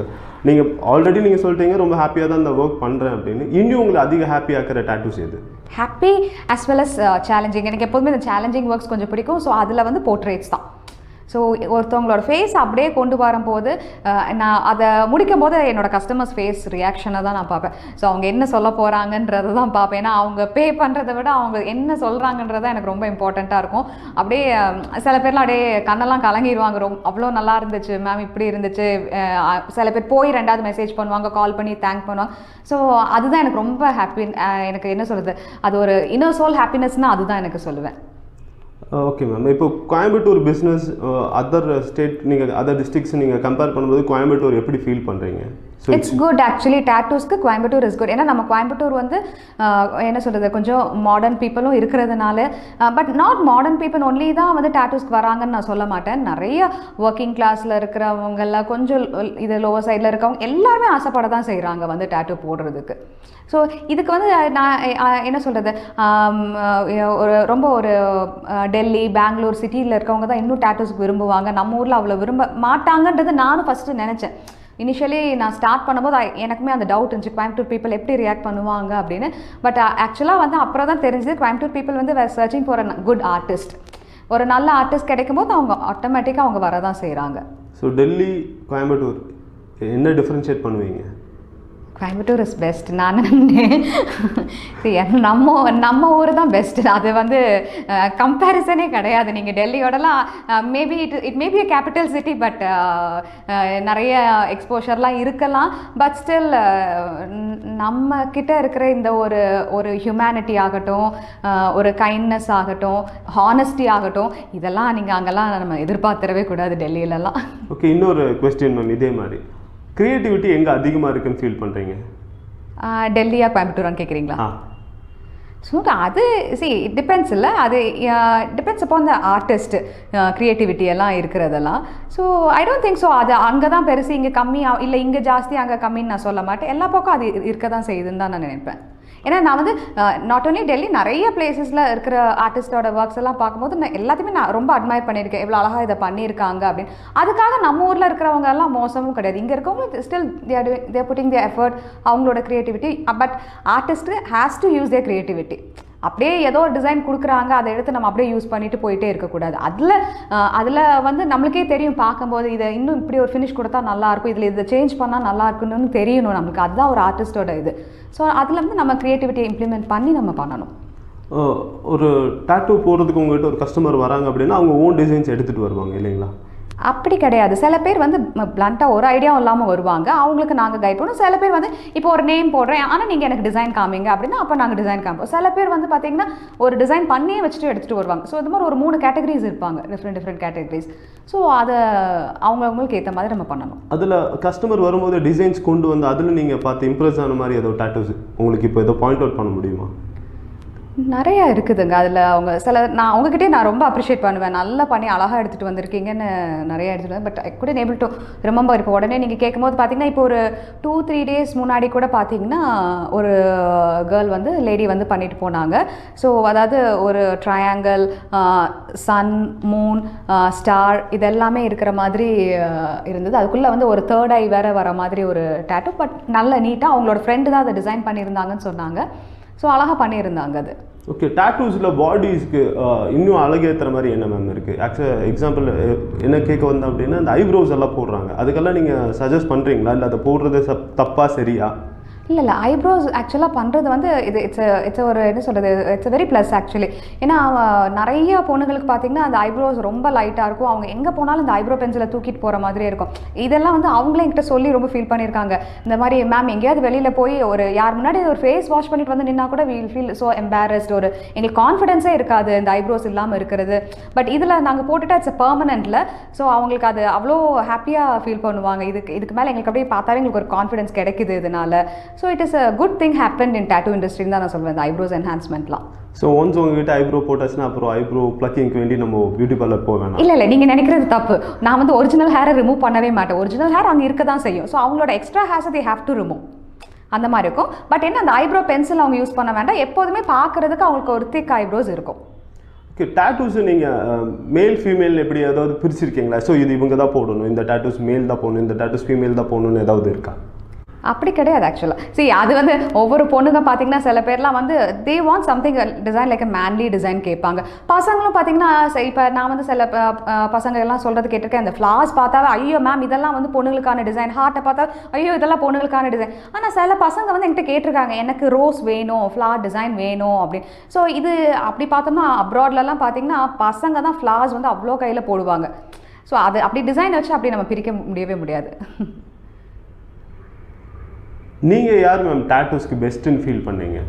நீங்கள் ஆல்ரெடி நீங்கள் சொல்லிட்டீங்க ரொம்ப ஹாப்பியாக தான் இந்த ஒர்க் பண்ணுறேன் அப்படின்னு, இன்னும் உங்களுக்கு அதிக ஹாப்பியாக இருக்கிற டேட்டூஸ் எது? Happy as well as challenging. எனக்கு எப்போதுமே இந்த சேலஞ்சிங் ஒர்க்ஸ் கொஞ்சம் பிடிக்கும். ஸோ அதில் வந்து போர்ட்ரேட்ஸ் தான். ஸோ ஒருத்தவங்களோட ஃபேஸ் அப்படியே கொண்டு வரும்போது நான் அதை முடிக்கும் போது என்னோடய கஸ்டமர்ஸ் ஃபேஸ் ரியாக்ஷனை தான் நான் பார்ப்பேன். ஸோ அவங்க என்ன சொல்ல போகிறாங்கன்றதை தான் பார்ப்பேன். ஏன்னா அவங்க பே பண்ணுறதை விட அவங்க என்ன சொல்கிறாங்கன்றதான் எனக்கு ரொம்ப இம்பார்ட்டண்ட்டாக இருக்கும். அப்படியே சில பேர்லாம் அப்படியே கண்ணெல்லாம் கலங்கிடுவாங்க, அவ்வளோ நல்லா இருந்துச்சு மேம், இப்படி இருந்துச்சு. சில பேர் போய் ரெண்டாவது மெசேஜ் பண்ணுவாங்க, கால் பண்ணி தேங்க் பண்ணுவாங்க. ஸோ அதுதான் எனக்கு ரொம்ப ஹாப்பி. எனக்கு என்ன சொல்கிறது, அது ஒரு இன்னர் சோல் ஹாப்பினஸ்னால் அதுதான் எனக்கு சொல்லுவேன். Okay ma'am. இப்போ கோயம்புத்தூர் பிஸ்னஸ் அதர் ஸ்டேட், நீங்கள் அதர் டிஸ்ட்ரிக்ஸ் நீங்கள் கம்பேர் பண்ணும்போது கோயம்புத்தூர் எப்படி ஃபீல் பண்ணுறீங்க? It's good actually. டேட்டூஸ்க்கு கோயம்புத்தூர் இஸ் குட். ஏன்னா நம்ம கோயம்புத்தூர் வந்து என்ன சொல்கிறது, கொஞ்சம் மாடர்ன் பீப்புளும் இருக்கிறதுனால, but not modern people only தான் வந்து டேட்டூஸ்க்கு வராங்கன்னு நான் சொல்ல மாட்டேன். நிறைய ஒர்க்கிங் கிளாஸில் இருக்கிறவங்கெல்லாம், கொஞ்சம் இது லோவர் சைடில் இருக்கவங்க எல்லாருமே ஆசைப்பட தான் செய்கிறாங்க வந்து டேட்டூ போடுறதுக்கு. ஸோ இதுக்கு வந்து நான் என்ன சொல்கிறது, ரொம்ப ஒரு டெல்லி, பெங்களூர் சிட்டியில் இருக்கவங்க தான் இன்னும் டேட்டூஸ்க்கு விரும்புவாங்க. நம்ம ஊரில் அவ்வளோ விரும்ப மாட்டாங்கன்றது நானும் ஃபஸ்ட்டு நினச்சேன். இனிஷியலி நான் ஸ்டார்ட் பண்ணும்போது எனக்குமே அந்த டவுட் இருந்துச்சு, கோயம்புத்தூர் பீப்புள் எப்படி ரியாக்ட் பண்ணுவாங்க அப்படின்னு. பட் ஆக்சுவலாக வந்து அப்புறம் தான் தெரிஞ்சது, கோயம்புத்தூர் பீப்புள் வந்து were searching for a good artist. ஒரு நல்ல ஆர்டிஸ்ட் கிடைக்கும் போது அவங்க ஆட்டோமேட்டிக்காக அவங்க வரதான் செய்கிறாங்க. ஸோ டெல்லி, கோயம்புத்தூர் என்ன டிஃப்ரென்ஷியேட் பண்ணுவீங்க? கோயம்புத்தூர் இஸ் பெஸ்ட் நான் சரி, நம்ம ஊர் தான் பெஸ்ட். அது வந்து கம்பேரிசனே கிடையாது. நீங்கள் டெல்லியோடலாம் maybe it maybe a capital city, but நிறைய எக்ஸ்போஷர்லாம் இருக்கலாம். பட் ஸ்டில் நம்ம கிட்ட இருக்கிற இந்த ஒரு ஹியூமனிட்டி ஆகட்டும், ஒரு கைண்ட்னஸ் ஆகட்டும், ஹானஸ்டி ஆகட்டும், இதெல்லாம் நீங்கள் அங்கெல்லாம் நம்ம எதிர்பார்த்துடவே கூடாது டெல்லியிலலாம். ஓகே, இன்னொரு கொஸ்டின் மேம். இதே மாதிரி கிரியேட்டிவிட்டி எங்கே அதிகமாக இருக்குன்னு ஃபீல் பண்ணுறீங்க? டெல்லியா கோயம்புத்தூரான்னு கேட்குறீங்களா? ஸோ அது இட் டிபெண்ட்ஸ் இல்லை, அது depends upon the artist creativity எல்லாம் இருக்கிறதெல்லாம். So I don't think so அது அங்கே தான் பெருசு, இங்கே கம்மி, இல்லை இங்கே ஜாஸ்தி அங்கே கம்மின்னு நான் சொல்ல மாட்டேன். எல்லா பக்கம் அது இருக்க தான் செய்யுதுன்னு தான் நான் நினைப்பேன். ஏன்னா நான் வந்து நாட் ஓன்லி டெல்லி, நிறைய பிளேசஸில் இருக்கிற ஆர்டிஸ்டோட ஒர்க்ஸ் எல்லாம் பார்க்கும்போது நான் எல்லாத்தையுமே நான் ரொம்ப அட்மையர் பண்ணியிருக்கேன், எவ்வளோ அழகாக இதை பண்ணியிருக்காங்க அப்படின்னு. அதுக்காக நம்ம ஊரில் இருக்கிறவங்க எல்லாம் மோசமும் கிடையாது. இங்கே இருக்கவங்க still they're putting the effort, அவங்களோட creativity. But artist has to use their creativity. அப்படியே ஏதோ ஒரு டிசைன் கொடுக்குறாங்க, அதை எடுத்து நம்ம அப்படியே யூஸ் பண்ணிட்டு போயிட்டே இருக்கக்கூடாது. அதில் வந்து நம்மளுக்கே தெரியும் பார்க்கும்போது, இதை இன்னும் இப்படி ஒரு ஃபினிஷ் கொடுத்தா நல்லாயிருக்கும், இதில் இதை சேஞ்ச் பண்ணால் நல்லா இருக்குன்னு தெரியணும் நம்மளுக்கு. அதுதான் ஒரு ஆர்டிஸ்டோட இது. ஸோ அதில் வந்து நம்ம க்ரியேட்டிவிட்டியை இம்ப்ளிமெண்ட் பண்ணி நம்ம பண்ணணும். ஒரு டாட்டூ போடுறதுக்கு உங்கள்கிட்ட ஒரு கஸ்டமர் வராங்க அப்படின்னா அவங்க ஓன் டிசைன்ஸ் எடுத்துகிட்டு வருவாங்க இல்லைங்களா? அப்படி கிடையாது. சில பேர் வந்து பிளண்ட்டாக ஒரு ஐடியாவும் இல்லாமல் வருவாங்க, அவங்களுக்கு நாங்கள் கைட் பண்ணுவோம். சில பேர் வந்து இப்போ ஒரு நேம் போடுறேன், ஆனால் நீங்கள் எனக்கு டிசைன் காமிங்க அப்படின்னா அப்போ நாங்கள் டிசைன் காமிப்போம். சில பேர் வந்து பார்த்தீங்கன்னா ஒரு டிசைன் பண்ணியே வச்சுட்டு எடுத்துகிட்டு வருவாங்க. ஸோ இது மாதிரி ஒரு 3 கேட்டகரிஸ் இருப்பாங்க, டிஃப்ரெண்ட் கேட்டகரிஸ். ஸோ அதை அவங்களுக்கு ஏற்ற மாதிரி நம்ம பண்ணணும். அதில் கஸ்டமர் வரும்போது டிசைன்ஸ் கொண்டு வந்து அதில் நீங்கள் பார்த்து இம்ப்ரெஸ் ஆன மாதிரி ஏதோ டாட்டூஸ் உங்களுக்கு இப்போ ஏதோ பாயிண்ட் அவுட் பண்ண முடியுமா? நிறையா இருக்குதுங்க. அதில் நான் அவங்ககிட்டே நான் ரொம்ப அப்ரிஷியேட் பண்ணுவேன், நல்லா பண்ணி அழகாக எடுத்துகிட்டு வந்திருக்கீங்கன்னு நிறையா எடுத்துகிட்டு. But I couldn't able to remember. இப்போ உடனே நீங்கள் கேட்கும்போது பார்த்தீங்கன்னா, இப்போ ஒரு 2-3 days முன்னாடி கூட பார்த்தீங்கன்னா ஒரு கேர்ள் வந்து லேடி வந்து பண்ணிட்டு போனாங்க. ஸோ அதாவது ஒரு ட்ரையாங்கிள், சன், மூன், ஸ்டார் இதெல்லாமே இருக்கிற மாதிரி இருந்தது. அதுக்குள்ளே வந்து ஒரு 3rd eye வேறு வர மாதிரி ஒரு டேட்டூ. பட் நல்ல நீட்டாக அவங்களோட ஃப்ரெண்டு தான் அதை டிசைன் பண்ணியிருந்தாங்கன்னு சொன்னாங்க. ஸோ அழகாக பண்ணியிருந்தாங்க அது. ஓகே, டாட்டூஸில் பாடிஸ்க்கு இன்னும் அழகேற்றுற மாதிரி என்ன மேம் இருக்குது? ஆக்சுவலாக எக்ஸாம்பிள் என்ன கேட்க வந்தேன் அப்படின்னா, இந்த ஐப்ரோஸ் எல்லாம் போடுறாங்க, அதுக்கெல்லாம் நீங்கள் சஜஸ்ட் பண்ணுறீங்களா? இல்லை அதை போடுறது தப்பா சரியா? இல்லை ஐப்ரோஸ் ஆக்சுவலாக பண்ணுறது வந்து இது இட்ஸ் ஒரு என்ன சொல்கிறது, இட்ஸ் வெரி ப்ளஸ் ஆக்சுவலி. ஏன்னா நிறைய பொண்ணுங்களுக்கு பார்த்தீங்கன்னா அந்த ஐப்ரோஸ் ரொம்ப லைட்டாக இருக்கும், அவங்க எங்கே போனாலும் இந்த ஐப்ரோ பென்சிலை தூக்கிட்டு போகிற மாதிரியே இருக்கும். இதெல்லாம் வந்து அவங்களே என்கிட்ட சொல்லி ரொம்ப ஃபீல் பண்ணியிருக்காங்க. இந்த மாதிரி மேம் எங்கேயாவது வெளியில் போய் ஒரு யார் முன்னாடி ஒரு ஃபேஸ் வாஷ் பண்ணிட்டு வந்து நின்னா கூட வில் ஃபீல் ஸோ எம்பாரஸ்ட், ஒரு எங்களுக்கு கான்ஃபிடென்ஸே இருக்காது இந்த ஐப்ரோஸ் இல்லாமல் இருக்கிறது. பட் இதில் நாங்கள் போட்டுட்டா இட்ஸ் பெர்மனெண்ட்டில், ஸோ அவங்களுக்கு அது அவ்வளோ ஹாப்பியாக ஃபீல் பண்ணுவாங்க. இதுக்கு மேலே எங்களுக்கு அப்படியே பார்த்தாவே எங்களுக்கு ஒரு கான்ஃபிடன்ஸ் கிடைக்குது இதனால. So it is a good thing happen in tattoo இண்டஸ்ட்ரின்னு தான் நான் சொல்வேன், இந்த ஐப்ரோஸ் என்ஹான்ஸ்மெண்ட்லாம். ஸோ ஒன்ஸ் உங்ககிட்ட ஐப்ரோ போட்டாச்சுன்னா அப்புறம் ஐப்ரோ ப்ளக்கிங்க்கு வேண்டி நம்ம பியூட்டி பார்லர் போக வேணாம். இல்லை நீங்கள் நினைக்கிறது தப்பு. நான் வந்து ஒரிஜினல் ஹேரை ரிமூவ் பண்ணவே மாட்டேன். ஒரிஜினல் ஹேர் அங்கே இருக்க தான் செய்யும். ஸோ அவங்களோட எக்ஸ்ட்ரா ஹேர்ஸை தே ஹேவ் டு ரிமூவ் அந்த மாதிரி இருக்கும். பட் என்ன அந்த ஐப்ரோ பென்சில் அவங்க யூஸ் பண்ண வேண்டாம். எப்போதுமே பார்க்குறதுக்கு அவங்களுக்கு ஒரு திக் ஐப்ரோஸ் இருக்கும். ஓகே, டேட்டூஸ் நீங்கள் மேல் ஃபீமேல் எப்படி ஏதாவது பிரிச்சிருக்கீங்களா? ஸோ இது இவங்க தான் போடணும், இந்த டேட்டூஸ் மேல் தான் போடணும், இந்த டேட்டூஸ் ஃபீமேல் தான் போடணும்னு ஏதாவது இருக்கா? அப்படி கிடையாது ஆக்சுவலாக. சரி, அது வந்து ஒவ்வொரு பொண்ணுங்க பார்த்தீங்கன்னா சில பேர்லாம் வந்து they want something design like a manly design கேட்பாங்க. பசங்களும் பார்த்தீங்கன்னா இப்போ நான் வந்து சில பசங்க எல்லாம் சொல்கிறது கேட்டிருக்கேன், அந்த ஃப்ளார்ஸ் பார்த்தாவே ஐயோ மேம் இதெல்லாம் வந்து பொண்ணுங்களுக்கான டிசைன், ஹார்ட்டை பார்த்தா ஐயோ இதெல்லாம் பொண்ணுங்களுக்கான டிசைன். ஆனால் சில பசங்க வந்து என்கிட்ட கேட்டிருக்காங்க எனக்கு ரோஸ் வேணும், ஃப்ளார் டிசைன் வேணும் அப்படின்னு. ஸோ இது அப்படி பார்த்தோம்னா அப்ராட்லலாம் பார்த்தீங்கன்னா பசங்க தான் ஃப்ளார்ஸ் வந்து அவ்வளோ கையில் போடுவாங்க. ஸோ அது அப்படி டிசைன் வச்சு அப்படி நம்ம பிரிக்க முடியவே முடியாது. நீங்கள் யார் மேம் டேட்டூஸ்க்கு பெஸ்ட்டுன்னு ஃபீல் பண்ணீங்க?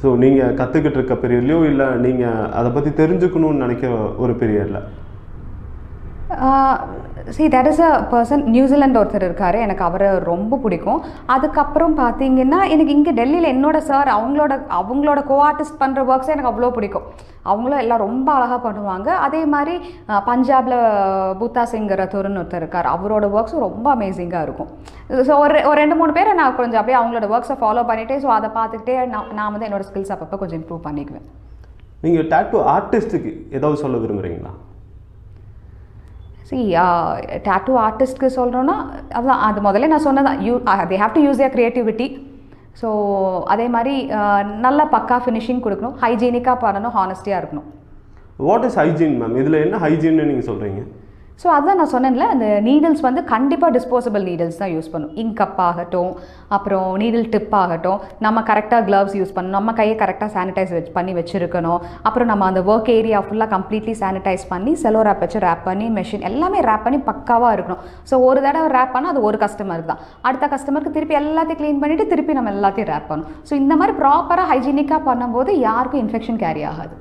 ஸோ நீங்கள் கற்றுக்கிட்டு இருக்க பீரியட்லையோ இல்லை நீங்கள் அதை பற்றி தெரிஞ்சுக்கணும்னு நினைக்க ஒரு பீரியடில்? see that is a person, New Zealand ஒருத்தர் இருக்கார், எனக்கு அவரை ரொம்ப பிடிக்கும். அதுக்கப்புறம் பார்த்தீங்கன்னா எனக்கு இங்கே டெல்லியில் என்னோட சார் அவங்களோட கோ ஆர்டிஸ்ட் பண்ணுற ஒர்க்ஸே எனக்கு அவ்வளோ பிடிக்கும். அவங்களும் எல்லாம் ரொம்ப அழகாக பண்ணுவாங்க. அதே மாதிரி பஞ்சாபில் பூத்தா சிங் ரத்தூர்னு ஒருத்தர் இருக்கார், அவரோட ஒர்க்ஸும் ரொம்ப அமேசிங்காக இருக்கும். ஸோ ஒரு 2-3 பேரை நான் கொஞ்சம் அப்படியே அவங்களோட ஒர்க்ஸை ஃபாலோ பண்ணிவிட்டு ஸோ அதை பார்த்துக்கிட்டே நான் வந்து என்னோடய ஸ்கில்ஸ் அப்பப்போ கொஞ்சம் இம்ப்ரூவ் பண்ணிக்குவேன். நீங்கள் டேட்டூ ஆர்டிஸ்ட்டுக்கு ஏதாவது சொல்ல விரும்புகிறீங்களா? டேட்டூ ஆர்டிஸ்ட்க்கு சொல்கிறோன்னா அதுதான், அது முதல்ல நான் சொன்னதான், they have to use their creativity. So அதே மாதிரி நல்ல பக்கா ஃபினிஷிங் கொடுக்கணும், ஹைஜீனிக்காக பண்ணணும், ஹானஸ்டியாக இருக்கணும். What is hygiene ma'am? இதில் என்ன ஹைஜீன்னு நீங்கள் சொல்கிறீங்க? ஸோ அதுதான் நான் சொன்னேன்ல, அந்த நீடில்ஸ் வந்து கண்டிப்பாக டிஸ்போசபிள் நீடில்ஸ் தான் யூஸ் பண்ணணும். இங்க் கப் ஆகட்டும், அப்புறம் நீடில் டிப் ஆகட்டும், நம்ம கரெக்டாக க்ளவ்ஸ் யூஸ் பண்ணணும், நம்ம கையை கரெக்டாக சானிடைஸ் பண்ணி வச்சுருக்கணும். அப்புறம் நம்ம அந்த ஒர்க் ஏரியா ஃபுல்லாக கம்ப்ளீட்லி சானிடைஸ் பண்ணி செலோ ரேப் வச்சு ரேப் பண்ணி மெஷின் எல்லாமே ரேப் பண்ணி பக்காவாக இருக்கணும். ஸோ ஒரு தடவை ரேப் பண்ணால் அது ஒரு கஸ்டமருக்கு தான், அடுத்த கஸ்டமருக்கு திருப்பி எல்லாத்தையும் க்ளீன் பண்ணிவிட்டு திருப்பி நம்ம எல்லாத்தையும் ரேப் பண்ணணும். ஸோ இந்த மாதிரி ப்ராப்பராக ஹைஜீனிக்காக பண்ணும்போது யாருக்கும் இன்ஃபெக்ஷன் கேரி ஆகாது.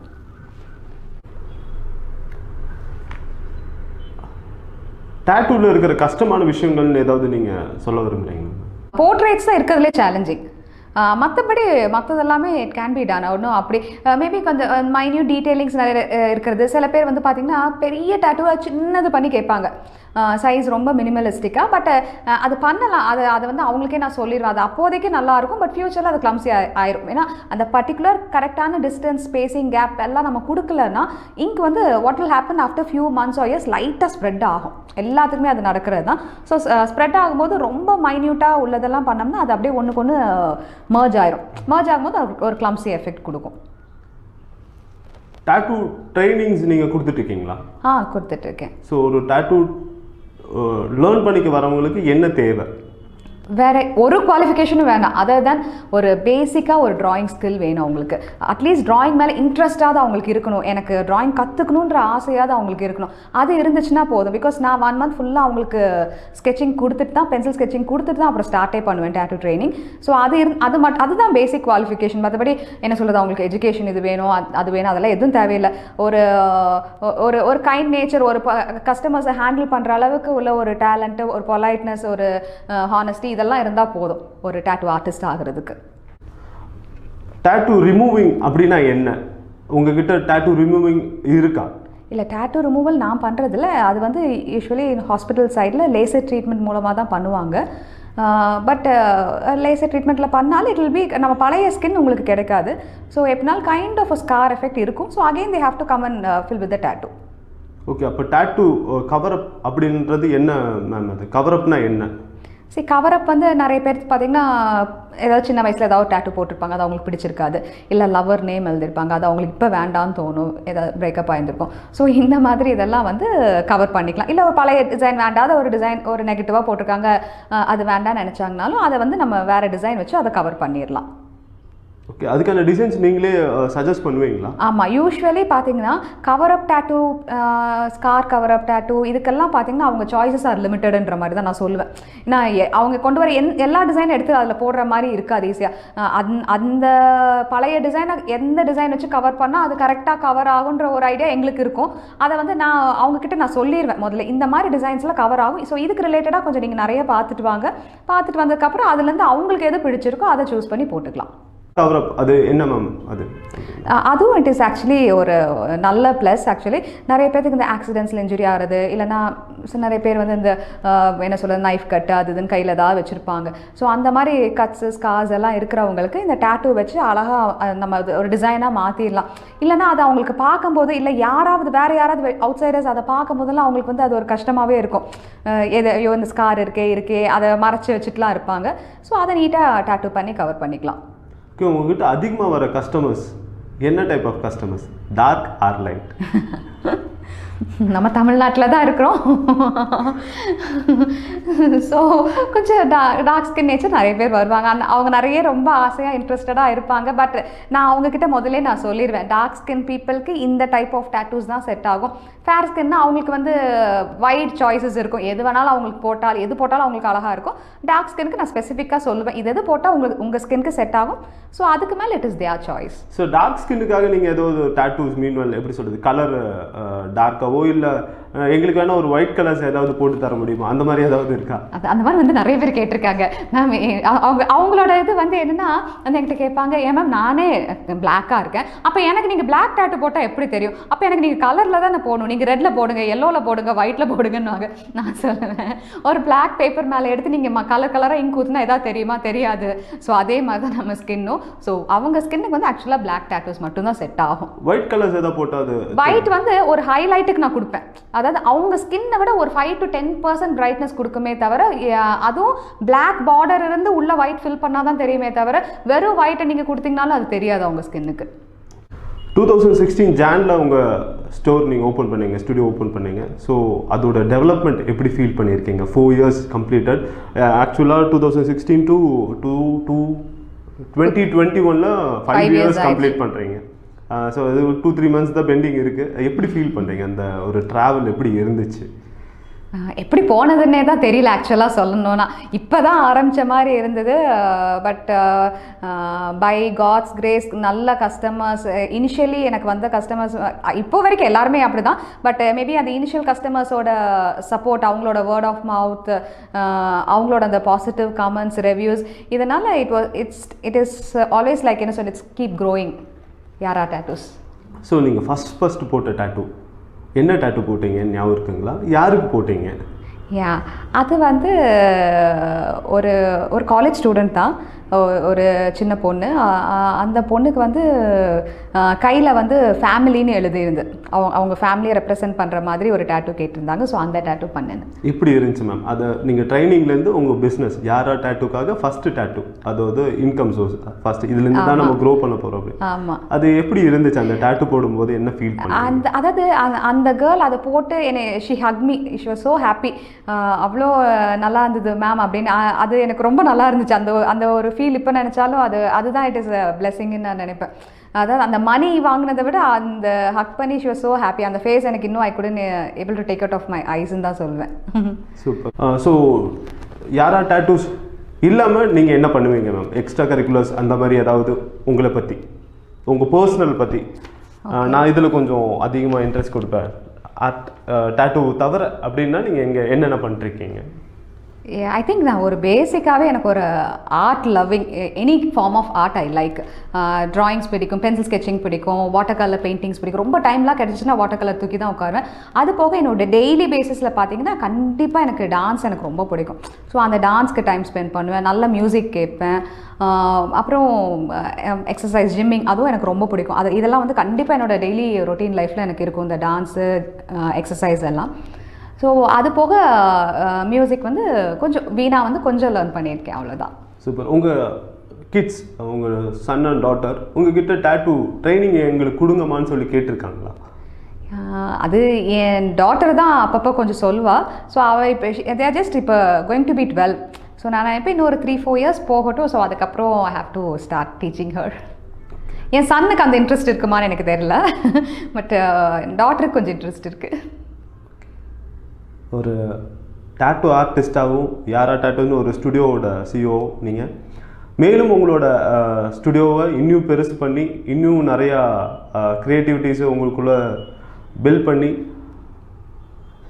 டேட்டூவில் இருக்கிற கஷ்டமான விஷயங்கள்னு ஏதாவது நீங்கள் சொல்ல விரும்புகிறீங்களா? போர்ட்ரேட்ஸ் தான் இருக்கிறதுலே சேலஞ்சிங். மற்றபடி மற்றதெல்லாமே இட் கேன் பி டன். ஒன்றும் அப்படி மேபி கொஞ்சம் மைன்யூட் டீட்டெயிலிங்ஸ் நிறைய இருக்கிறது. சில பேர் வந்து பார்த்திங்கன்னா பெரிய டேட்டூவை சின்னது பண்ணி கேட்பாங்க, சைஸ் ரொம்ப மினிமலிஸ்டிக்காக. பட் அது பண்ணலாம், அதை வந்து அவங்களுக்கே நான் சொல்லிடுவேன், அது அப்போதைக்கு நல்லாயிருக்கும், பட் ஃப்யூச்சரில் அது கிளம்ஸி ஆயிரும். ஏன்னா அந்த பர்டிகுலர் கரெக்டான டிஸ்டன்ஸ், ஸ்பேசிங், கேப் எல்லாம் நம்ம கொடுக்கலன்னா இங்க் வந்து what will happen after few months or years லைட்டாக ஸ்ப்ரெட் ஆகும். எல்லாத்துக்குமே அது நடக்கிறது தான். ஸோ ஸ்ப்ரெட் ஆகும்போது ரொம்ப மைன்யூட்டாக உள்ளதெல்லாம் பண்ணோம்னா அது அப்படியே ஒன்றுக்கு ஒன்று மர்ஜ் ஆயிரும். மர்ஜ் ஆகும்போது அது ஒரு கிளம்ஸி எஃபெக்ட் கொடுக்கும். டேட்டூ ட்ரைனிங்ஸ் நீங்கள் கொடுத்துட்ருக்கீங்களா? கொடுத்துட்ருக்கேன். ஸோ ஒரு டேட்டூ லேர்ன் பண்ணிக்க வரவங்களுக்கு என்ன தேவை? வேறு ஒரு குவாலிஃபிகேஷனும் வேணாம், அதர் தேன் ஒரு பேசிக்காக ஒரு ட்ராயிங் ஸ்கில் வேணும் அவங்களுக்கு. அட்லீஸ்ட் ட்ராயிங் மேலே இன்ட்ரெஸ்டாவது அவங்களுக்கு இருக்கணும், எனக்கு ட்ராயிங் கற்றுக்கணுன்ற ஆசையாவது அவங்களுக்கு இருக்கணும். அது இருந்துச்சுன்னா போதும். பிகாஸ் நான் 1 month ஃபுல்லாக அவங்களுக்கு ஸ்கெச்சிங் கொடுத்துட்டு தான், பென்சில் ஸ்கெச்சிங் கொடுத்துட்டு தான் அப்புறம் ஸ்டார்ட்டே பண்ணுவேன் டேட்டூ ட்ரைனிங். ஸோ அதுதான் பேசிக் குவாலிஃபிகேஷன். மற்றபடி என்ன சொல்கிறது, அவங்களுக்கு எஜுகேஷன் இது வேணும் அது வேணும் அதெல்லாம் எதுவும் தேவையில்லை. ஒரு ஒரு ஒரு கைண்ட் நேச்சர், ஒரு கஸ்டமர்ஸை ஹேண்டில் பண்ணுற அளவுக்கு உள்ள ஒரு டேலண்ட்டு, ஒரு பொலைட்னஸ், ஒரு ஹானஸ்டி, இதெல்லாம் இருந்தால் போதும் ஒரு டேட்டூ ஆர்டிஸ்ட் ஆகிறதுக்கு. டேட்டூ ரிமூவிங் அப்படின்னா என்ன? உங்ககிட்ட டேட்டூ ரிமூவிங் இருக்கா? இல்லை, டேட்டூ ரிமூவல் நான் பண்ணுறதில்ல. அது வந்து யூஸ்வலி ஹாஸ்பிட்டல் சைடில் லேசர் ட்ரீட்மெண்ட் மூலமாக தான் பண்ணுவாங்க. பட் லேசர் ட்ரீட்மெண்ட்டில் பண்ணாலும் இட் வில் பி நம்ம பழைய ஸ்கின் உங்களுக்கு கிடைக்காது. ஸோ எப்படினாலும் கைண்ட் ஆஃப் ஸ்கார் எஃபெக்ட் இருக்கும். So again they have to come and fill with the tattoo. Okay, அப்போ டேட்டூ கவரப் அப்படின்றது என்ன மேம்? அது கவரப்னா என்ன? சரி கவரப் வந்து நிறைய பேர் பார்த்தீங்கன்னா ஏதாவது சின்ன வயசில் ஏதாவது டேட்டூ போட்டிருப்பாங்க, அது அவங்களுக்கு பிடிச்சிருக்காது. இல்லை லவர் நேம் எழுதியிருப்பாங்க, அது அவங்களுக்கு இப்போ வேண்டான்னு தோணும், ஏதாவது பிரேக்கப் ஆகியிருந்திருக்கும். ஸோ இந்த மாதிரி இதெல்லாம் வந்து கவர் பண்ணிக்கலாம். இல்லை ஒரு பழைய டிசைன் வேண்டாத ஒரு டிசைன் ஒரு நெகட்டிவாக போட்டிருக்காங்க, அது வேண்டாம்னு நினச்சாங்கனாலும் அதை வந்து நம்ம வேறு டிசைன் வச்சு அதை கவர் பண்ணிடலாம். ஓகே, அதுக்கான டிசைன்ஸ் நீங்களே சஜஸ்ட் பண்ணுவீங்களா? ஆமாம், யூஸ்வலி பார்த்தீங்கன்னா cover up tattoo, scar cover up tattoo இதுக்கெல்லாம் பார்த்தீங்கன்னா அவங்க சாய்ஸஸ் ஆர் லிமிட்டடுன்ற மாதிரி தான் நான் சொல்லுவேன். ஏன்னா அவங்க கொண்டு வர எல்லா டிசைனும் எடுத்து அதில் போடுற மாதிரி இருக்காது ஈஸியாக. அந்த பழைய டிசைனை எந்த டிசைன் வச்சு கவர் பண்ணால் அது கரெக்டாக கவர் ஆகுன்ற ஒரு ஐடியா எங்களுக்கு இருக்கும். அதை வந்து நான் அவங்கக்கிட்ட நான் சொல்லிடுவேன் முதல்ல, இந்த மாதிரி டிசைன்ஸில் கவர் ஆகும், ஸோ இதுக்கு ரிலேட்டடாக கொஞ்சம் நீங்கள் நிறைய பார்த்துட்டு வாங்க, பார்த்துட்டு வந்ததுக்கப்புறம் அதுலேருந்து அவங்களுக்கு எது பிடிச்சிருக்கோ அதை சூஸ் பண்ணி போட்டுக்கலாம். கவர் அப் அது என்ன மேம்? அதுவும் இட் இஸ் ஆக்சுவலி ஒரு நல்ல ப்ளஸ். ஆக்சுவலி நிறைய பேருக்கு இந்த ஆக்சிடென்ட்ஸில் இன்ஜுரி ஆகிறது, இல்லைனா நிறைய பேர் வந்து இந்த என்ன சொல்கிறது நைஃப் கட்டு அது இதுன்னு கையில் ஏதாவது வச்சுருப்பாங்க. ஸோ அந்த மாதிரி கட்ஸு ஸ்கார்ஸ் எல்லாம் இருக்கிறவங்களுக்கு இந்த டேட்டூ வச்சு அழகாக நம்ம ஒரு டிசைனாக மாற்றிடலாம். இல்லைனா அது அவங்களுக்கு பார்க்கும்போது, இல்லை யாராவது வேறு யாராவது அவுட் சைடர்ஸ் அதை பார்க்கும்போதெல்லாம் அவங்களுக்கு வந்து அது ஒரு கஷ்டமாகவே இருக்கும். ஐயோ இந்த ஸ்கார் இருக்கே அதை மறைச்சி வச்சுட்டுலாம் இருப்பாங்க. ஸோ அதை நீட்டாக டேட்டூ பண்ணி கவர் பண்ணிக்கலாம். உங்ககிட்ட அதிகமாக வர கஸ்டமர்ஸ் என்ன type of customers? Dark or light? நம்ம தமிழ்நாட்டில் தான் இருக்கிறோம். ஸோ கொஞ்சம் டார்க் ஸ்கின் நேச்சர் நிறைய பேர் வருவாங்க. அவங்க நிறைய ரொம்ப ஆசையாக இன்ட்ரெஸ்டடாக இருப்பாங்க. பட் நான் அவங்கக்கிட்ட முதல்ல நான் சொல்லிடுவேன், டார்க் ஸ்கின் பீப்புளுக்கு இந்த டைப் ஆஃப் டேட்டூஸ் தான் செட் ஆகும். ஃபேர் ஸ்கின்னா அவங்களுக்கு வந்து வைட் சாய்ஸஸ் இருக்கும், எது வேணாலும் அவங்களுக்கு எது போட்டாலும் அவங்களுக்கு அழகாக இருக்கும். டார்க் ஸ்கின்க்கு நான் ஸ்பெசிஃபிக்காக சொல்லுவேன், எது போட்டால் உங்கள் ஸ்கின்க்கு செட் ஆகும். ஸோ அதுக்கு மேலே it is their choice. So dark ஸ்கின்னுக்காக நீங்கள் ஏதோ ஒரு டேட்டூஸ் மீன்வெல் எப்படி சொல்கிறது, கலர் டார்க்காவோ இல்லை எங்களுக்கு வேணால் ஒரு ஒயிட் கலர்ஸ் ஏதாவது போட்டு தர முடியுமா, அந்த மாதிரி ஏதாவது இருக்கா? அந்த மாதிரி வந்து நிறைய பேர் கேட்டிருக்காங்க மேம். அவங்களோட இது வந்து என்னென்னா வந்து என்கிட்ட கேட்பாங்க, ஏன் மேம் நானே பிளாக்காக இருக்கேன், அப்போ எனக்கு நீங்கள் பிளாக் டேட்டூ போட்டால் எப்படி தெரியும், அப்போ எனக்கு நீங்கள் கலரில் தான் போடணும், நீங்கள் ரெட்டில் போடுங்க, எல்லோவில் போடுங்க, ஒயிட்டில் போடுங்கன்னு நான் சொல்லுவேன். ஒரு பிளாக் பேப்பர் மேலே எடுத்து நீங்கள் கலராக இங்க் ஊற்றினா எதாவது தெரியுமா? தெரியாது. ஸோ அதே மாதிரி தான் நம்ம ஸ்கின்னும். ஸோ அவங்க ஸ்கின்னுக்கு வந்து ஆக்சுவலாக பிளாக் டேட்டூஸ் மட்டும்தான் செட் ஆகும். ஒயிட் கலர்ஸ் எதாவது போட்டால் ஒயிட் வந்து ஒரு ஹைலைட்டுக்கு நான் கொடுப்பேன். அதாவது அவங்க ஸ்கின்னை விட ஒரு 5 to 10% பிரைட்னஸ் கொடுக்குமே தவிர, அதுவும் பிளாக் பார்டர் இருந்து உள்ள ஒயிட் ஃபில் பண்ணால் தான் தெரியுமே தவிர வெறும் ஒயிட்டை நீங்கள் கொடுத்தீங்கனாலும் அது தெரியாது அவங்க ஸ்கின்னுக்கு. 2016 ஜான்ல உங்கள் ஸ்டோர் நீங்கள் ஓப்பன் பண்ணீங்க, ஸ்டுடியோ ஓப்பன் பண்ணீங்க. ஸோ அதோட டெவலப்மெண்ட் எப்படி ஃபீல் பண்ணியிருக்கீங்க? 4 years கம்ப்ளீட்டட். ஆக்சுவலாக 2016 to 2021ல 5 years கம்ப்ளீட் பண்ணுறீங்க. ஸோ அது 2-3 months தான் பெண்டிங் இருக்குது. எப்படி ஃபீல் பண்ணுறீங்க? அந்த ஒரு ட்ராவல் எப்படி இருந்துச்சு? எப்படி போனதுன்னே தான் தெரியல ஆக்சுவலாக சொல்லணும்னா. இப்போ தான் ஆரம்பித்த மாதிரி இருந்தது. பட் பை காட்ஸ் கிரேஸ் நல்ல கஸ்டமர்ஸ், இனிஷியலி எனக்கு வந்த கஸ்டமர்ஸ் இப்போ வரைக்கும் எல்லாருமே அப்படி தான். பட் மேபி அந்த இனிஷியல் கஸ்டமர்ஸோட சப்போர்ட், அவங்களோட வேர்ட் ஆஃப் மவுத், அவங்களோட அந்த பாசிட்டிவ் கமெண்ட்ஸ், ரிவ்யூஸ், இதனால் இட் இஸ் ஆல்வேஸ் லைக் என்ன சொல், இட்ஸ் கீப் க்ரோயிங் யாரா டேட்டூஸ். ஸோ நீங்கள் ஃபஸ்ட் போட்ட டேட்டூ என்ன டேட்டூ போட்டீங்க ஞாபகம் இருக்குங்களா? யாருக்கு போட்டீங்க? அது வந்து ஒரு காலேஜ் ஸ்டூடெண்ட் தான், ஒரு சின்ன பொண்ணு. அந்த பொண்ணுக்கு வந்து கையில் வந்து ஃபேமிலின்னு எழுதியிருந்து அவங்க ஃபேமிலியை ரெப்ரசென்ட் பண்ணுற மாதிரி ஒரு டேட்டூ கேட்டிருந்தாங்க. ஸோ அந்த டேட்டூ பண்ணேன். இப்படி இருந்துச்சு மேம். அதை நீங்கள் ட்ரைனிங்லேருந்து உங்கள் பிஸ்னஸ் யாரா டேட்டூக்காக ஃபஸ்ட்டு டேட்டூ, அதாவது இன்கம் சோர்ஸ் ஃபஸ்ட்டு இதுலேருந்து தான் நம்ம க்ரோ பண்ண போகிறோம். ஆமாம். அது எப்படி இருந்துச்சு அந்த டேட்டூ போடும்போது? என்ன ஃபீல் பண்ணீங்க? அதாவது அந்த கேர்ள் அதை போட்டு என்னை she Haq me, she was so happy, அவ்வளோ நல்லா இருந்தது மேம் அப்படின்னு. அது எனக்கு ரொம்ப நல்லா இருந்துச்சு. அந்த ஒரு ஃபீல் இப்போ நினச்சாலும் அதுதான் இட் இஸ் பிளெஸிங்னு நான் நினைப்பேன். அதாவது அந்த மணி வாங்கினதை விட அந்த ஹக் பண்ணி ஷி வாஸ் ஸோ ஹாப்பி. அந்த ஃபேஸ் எனக்கு இன்னும் I couldn't able to take out of my ஐஸ்ன்னு தான் சொல்வேன். சூப்பர். ஸோ யாரா டேட்டூஸ் இல்லாமல் நீங்கள் என்ன பண்ணுவீங்க மேம்? எக்ஸ்ட்ரா கரிக்குலர்ஸ் அந்த மாதிரி ஏதாவது உங்களை பற்றி, உங்கள் பர்சனல் பற்றி? நான் இதில் கொஞ்சம் அதிகமாக இன்ட்ரெஸ்ட் கொடுப்பேன், டேட்டூ தவிர அப்படின்னா நீங்கள் இங்கே என்னென்ன பண்ணிருக்கீங்க? ஐ திங்க் நான் ஒரு பேசிக்காகவே எனக்கு ஒரு art loving, any form of art I like. Drawings பிடிக்கும், பென்சில் ஸ்கெட்சிங் பிடிக்கும், வாட்டர் கலர் பெயிண்டிங்ஸ் பிடிக்கும். ரொம்ப டைம்லாம் கிடச்சிச்சுன்னா வாட்டர் கலர் தூக்கி தான் உட்காருவேன். அது போக என்னோட டெய்லி பேசிஸில் பார்த்தீங்கன்னா கண்டிப்பாக எனக்கு டான்ஸ் எனக்கு ரொம்ப பிடிக்கும். ஸோ அந்த டான்ஸ்க்கு டைம் ஸ்பெண்ட் பண்ணுவேன், நல்ல மியூசிக் கேட்பேன். அப்புறம் எக்ஸசைஸ், ஜிம்மிங் அதுவும் எனக்கு ரொம்ப பிடிக்கும். இதெல்லாம் வந்து கண்டிப்பாக என்னோட டெய்லி ரொட்டீன் லைஃப்பில் எனக்கு இருக்கும், இந்த டான்ஸு, எக்ஸசைஸ் எல்லாம். ஸோ அது போக மியூசிக் வந்து கொஞ்சம் வீணா வந்து கொஞ்சம் லேர்ன் பண்ணியிருக்கேன், அவ்வளோதான். சூப்பர். உங்கள் கிட்ஸ், உங்கள் சன் அண்ட் டாட்டர் உங்ககிட்ட டேட்டூ ட்ரைனிங் எங்களுக்கு கொடுங்கம்மான்னு சொல்லி கேட்டிருக்காங்களா? அது என் டாட்டர் தான் அப்பப்போ கொஞ்சம் சொல்லுவாள். ஸோ அவள் இப்போ தேர் ஜஸ்ட் இப்போ கோயிங் டு பி 12. ஸோ நான் இப்போ இன்னொரு 3-4 இயர்ஸ் போகட்டும். ஸோ அதுக்கப்புறம் I have to start teaching her. என் சன்னுக்கு அந்த இன்ட்ரெஸ்ட் இருக்குமான்னு எனக்கு தெரியல, பட் டாட்டருக்கு கொஞ்சம் இன்ட்ரெஸ்ட் இருக்குது. ஒரு டேட்டூ ஆர்டிஸ்டாகவும் யாரா டேட்டூன்னு ஒரு ஸ்டுடியோவோட சிஓ நீங்கள், மேலும் உங்களோட ஸ்டுடியோவை இன்னும் பெருசு பண்ணி இன்னும் நிறையா க்ரியேட்டிவிட்டிஸை உங்களுக்குள்ளே பில்ட் பண்ணி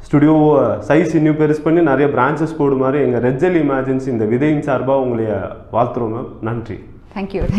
ஸ்டுடியோவை சைஸ் இன்னும் பெருசு பண்ணி நிறைய பிரான்ச்சஸ் போடு மாதிரி எங்கள் ரெட் ஜெல் இமேஜின்ஸ் இந்த விதையின் சார்பாக உங்களைய வாழ்த்துறோம் மேம். நன்றி. Thank you sir.